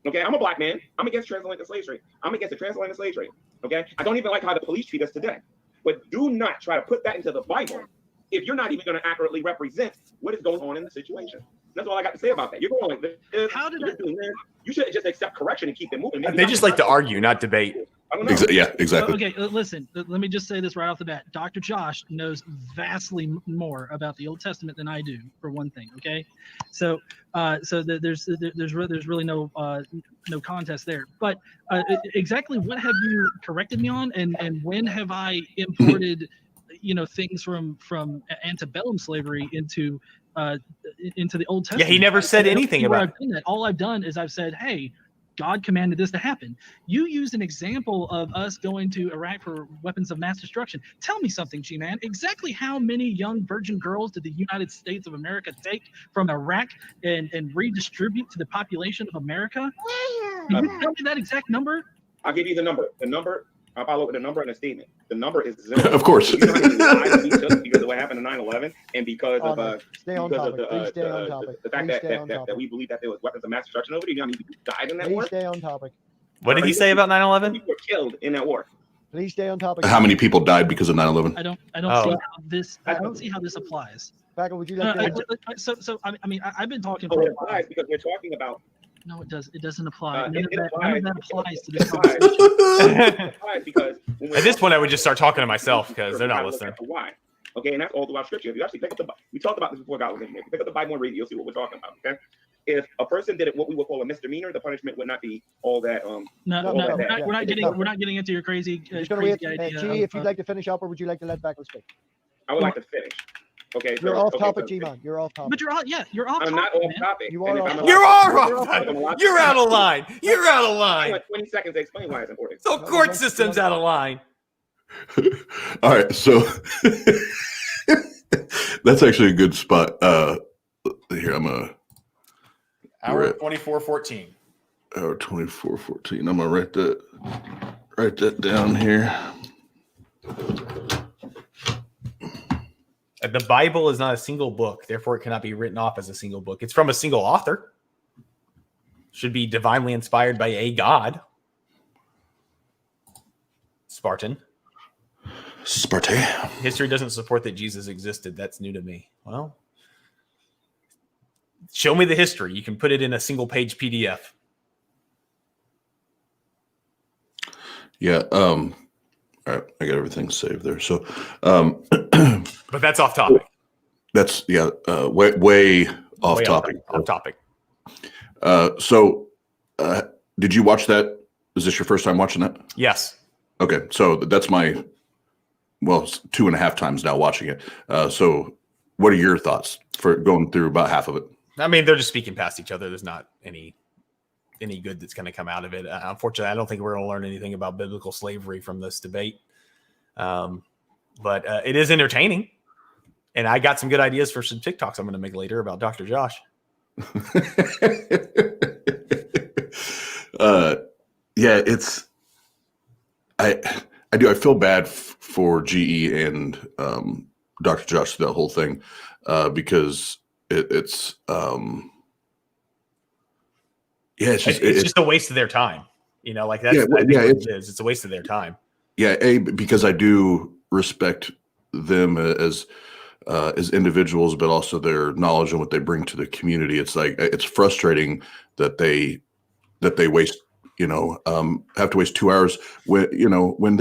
Speaker 3: Okay, I'm a black man. I'm against transatlantic slave trade. I'm against the transatlantic slave trade. Okay, I don't even like how the police treat us today. But do not try to put that into the Bible if you're not even going to accurately represent what is going on in the situation. That's all I got to say about that. You're going like this.
Speaker 7: How did
Speaker 3: you're doing this. You should just accept correction and keep it moving.
Speaker 2: They just like to argue, not debate.
Speaker 3: I don't know.
Speaker 1: Yeah, exactly.
Speaker 7: Okay, listen. Let me just say this right off the bat. Dr. Josh knows vastly more about the Old Testament than I do, for one thing. Okay, so there's really no contest there. But exactly what have you corrected me on, and when have I imported, things from antebellum slavery into the Old Testament?
Speaker 2: Yeah, he never said anything about
Speaker 7: it. All I've done is I've said, hey, God commanded this to happen. You used an example of us going to Iraq for weapons of mass destruction. Tell me something, G-Man. Exactly how many young virgin girls did the United States of America take from Iraq and redistribute to the population of America? Can you tell me that exact number?
Speaker 3: I'll give you the number. I'll follow with a number and a statement. The number is 0.
Speaker 1: Of course.
Speaker 3: You know how many lives we took because of what happened in 9/11 and because of the fact that we believe that there was weapons of mass destruction over there. You know how many people died in that war?
Speaker 4: Please stay on topic.
Speaker 2: What did he say about 9/11?
Speaker 3: People were killed in that war.
Speaker 4: Please stay on topic.
Speaker 1: How many people died because of 9/11?
Speaker 7: I don't see how this applies.
Speaker 4: Backer, would you like
Speaker 7: So I mean, I've been talking
Speaker 3: So
Speaker 7: for
Speaker 3: it
Speaker 7: a while.
Speaker 3: applies because we're talking about.
Speaker 7: No, it does. It doesn't apply.
Speaker 3: It
Speaker 7: None of that applies to this
Speaker 3: It applies.
Speaker 7: conversation.
Speaker 3: It applies because
Speaker 2: At this point, I would just start talking to myself because they're not listening.
Speaker 3: Why? Okay, and that's all throughout Scripture. If you actually pick up we talked about this before Godless Engineer. If you pick up the Bible and read it, you'll see what we're talking about. Okay, if a person did it, what we would call a misdemeanor, the punishment would not be all that.
Speaker 7: No, we're not getting into your crazy.
Speaker 4: Just gonna wait.
Speaker 7: idea
Speaker 4: G, if you'd like to finish up, or would you like to let Backer speak?
Speaker 3: I would like to finish. Okay,
Speaker 4: you're off topic, G-Man. You're off topic.
Speaker 7: But you're off.
Speaker 3: I'm not off topic.
Speaker 4: You are off.
Speaker 2: You're all right. You're out of line. You're out of line.
Speaker 3: 20 seconds to explain why it's important.
Speaker 2: So court system's out of line.
Speaker 1: All right, so that's actually a good spot. Here, I'm gonna
Speaker 2: Hour 24:14.
Speaker 1: Hour 24:14. I'm gonna write that down here.
Speaker 2: The Bible is not a single book, therefore it cannot be written off as a single book. It's from a single author. Should be divinely inspired by a God. Spartan. History doesn't support that Jesus existed. That's new to me. Well, show me the history. You can put it in a single page PDF.
Speaker 1: Yeah. All right, I got everything saved there. So,
Speaker 2: but that's off topic.
Speaker 1: That's way off topic.
Speaker 2: Off topic.
Speaker 1: So, did you watch that? Is this your first time watching that?
Speaker 2: Yes.
Speaker 1: Okay, so that's my 2.5 times now watching it. So, what are your thoughts for going through about half of it?
Speaker 2: I mean, they're just speaking past each other. There's not any good that's going to come out of it. Unfortunately, I don't think we're going to learn anything about biblical slavery from this debate. But it is entertaining. And I got some good ideas for some TikToks I'm going to make later about Dr. Josh.
Speaker 1: Yeah, I feel bad for GE and Dr. Josh, that whole thing, because it's it's
Speaker 2: just a waste of their time. Like that's it's a waste of their time.
Speaker 1: Yeah, because I do respect them as individuals, but also their knowledge and what they bring to the community. It's like it's frustrating that they waste, have to waste 2 hours when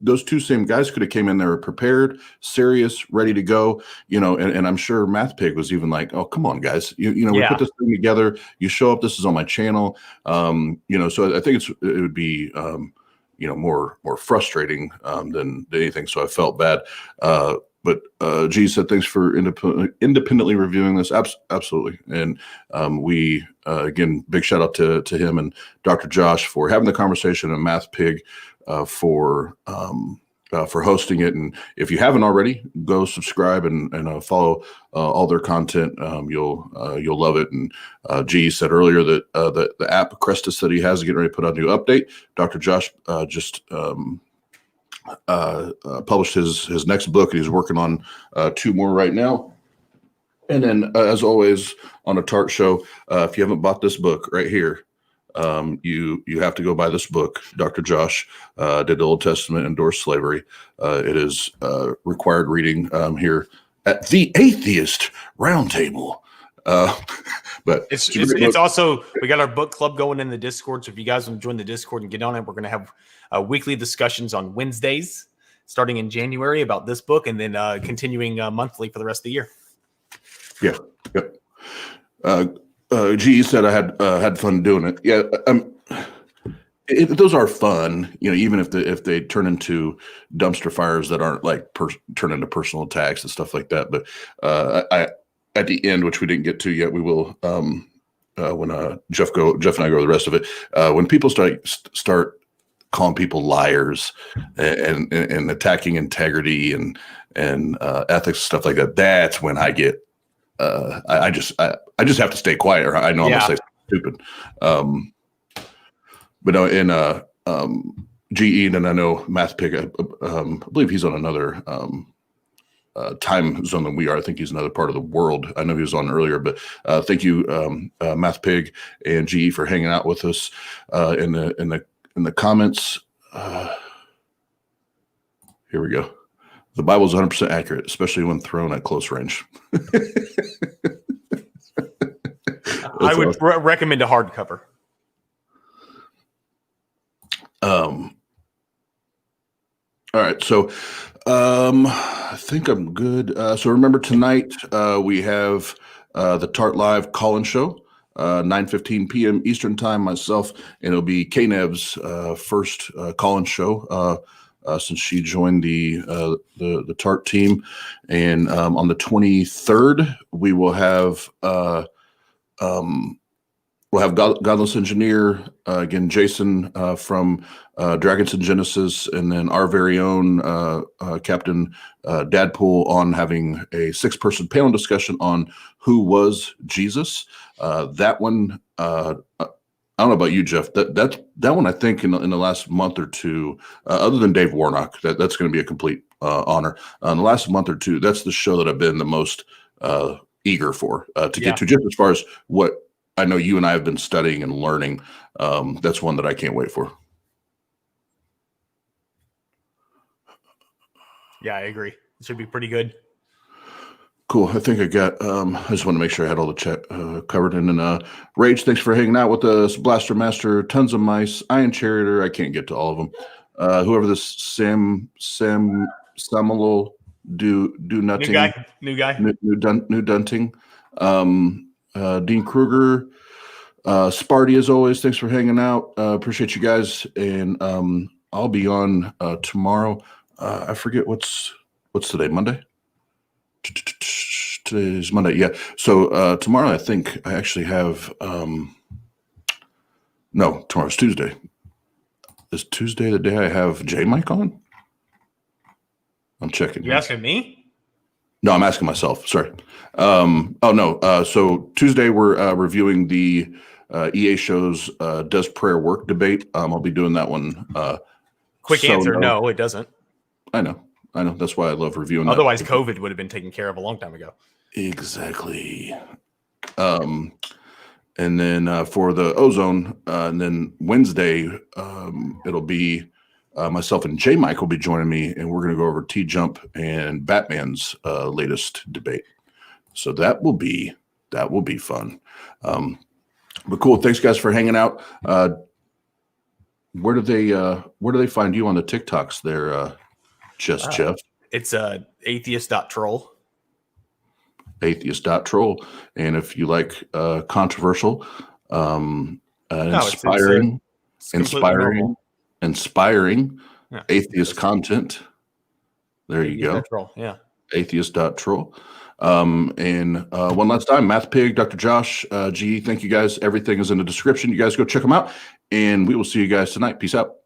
Speaker 1: those two same guys could have came in there prepared, serious, ready to go, and I'm sure MathPig was even like, oh, come on, guys, we put this thing together. You show up. This is on my channel. So I think it would be more frustrating than anything. So I felt bad. But G said, thanks for independently reviewing this. Absolutely. And we, again, big shout out to him and Dr. Josh for having the conversation, and MathPig for hosting it. And if you haven't already, go subscribe and follow all their content. You'll love it. And G said earlier that the app Crestus that he has is getting ready to put out a new update. Dr. Josh just published his next book, and he's working on 2 more right now. And then, as always, on a TART show, if you haven't bought this book right here, you have to go buy this book. Dr. Josh did the Old Testament, endorsed slavery. It is required reading here at the Atheist Roundtable. But
Speaker 2: it's also, we got our book club going in the Discord. So if you guys want to join the Discord and get on it, we're going to have weekly discussions on Wednesdays starting in January about this book, and then continuing monthly for the rest of the year.
Speaker 1: Yeah. Yep. G said I had fun doing it. Yeah. Those are fun, even if they turn into dumpster fires that aren't like turn into personal attacks and stuff like that. But I at the end, which we didn't get to yet, we will when Jeff and I go the rest of it. When people start calling people liars and attacking integrity and ethics, stuff like that, that's when I get I just have to stay quiet, or I know I'm gonna say stupid. But no, in GE, and I know MathPig, I believe he's on another time zone than we are. I think he's another part of the world. I know he was on earlier, but thank you, MathPig and GE, for hanging out with us in the comments. Here we go. The Bible is 100% accurate, especially when thrown at close range.
Speaker 2: I would recommend a hardcover.
Speaker 1: All right, so I think I'm good. So remember, tonight we have the TART Live call-in show, 9:15 p.m. Eastern time. Myself, and it'll be K-Nev's first call-in show since she joined the TART team. And on the 23rd, we will have Godless Engineer, again, Jason from Dragons and Genesis, and then our very own Captain Dadpool on having a 6-person panel discussion on who was Jesus. That one, I don't know about you, Jeff. That one, I think in the last month or two, other than Dave Warnock, that's going to be a complete honor. In the last month or two, that's the show that I've been the most eager for to get to, just as far as what I know you and I have been studying and learning. That's one that I can't wait for.
Speaker 2: Yeah, I agree. It should be pretty good.
Speaker 1: Cool. I think I got, I just want to make sure I had all the chat covered. And then Rage, thanks for hanging out with us. Blaster Master, Tons of Mice, Iron Charioter. I can't get to all of them. Whoever this Samuel do nothing.
Speaker 2: New guy.
Speaker 1: New Dunting. Dean Kruger, Sparty, as always, thanks for hanging out. Appreciate you guys. And I'll be on tomorrow. I forget what's today, Monday? Today's Monday, yeah. So tomorrow, I think I actually have no, tomorrow's Tuesday. Is Tuesday the day I have J Mike on? I'm checking.
Speaker 2: You asking me?
Speaker 1: No, I'm asking myself. Sorry. Oh no. So Tuesday we're reviewing the EA show's Does Prayer Work debate. I'll be doing that one.
Speaker 2: Quick answer: no, it doesn't.
Speaker 1: I know. That's why I love reviewing.
Speaker 2: Otherwise, COVID would have been taken care of a long time ago.
Speaker 1: Exactly. And then for the OZone, and then Wednesday, it'll be myself and J Mike will be joining me, and we're going to go over T-Jump and Batman's latest debate. So that will be fun. But cool. Thanks, guys, for hanging out. Where do they find you on the TikToks there, Jeff?
Speaker 2: It's atheist.troll.
Speaker 1: Atheist.troll. And if you like controversial, inspiring atheist content, there you go.
Speaker 2: Troll, yeah.
Speaker 1: Atheist.troll. And one last time, MathPig, Dr. Josh, G, thank you guys. Everything is in the description. You guys go check them out, and we will see you guys tonight. Peace out.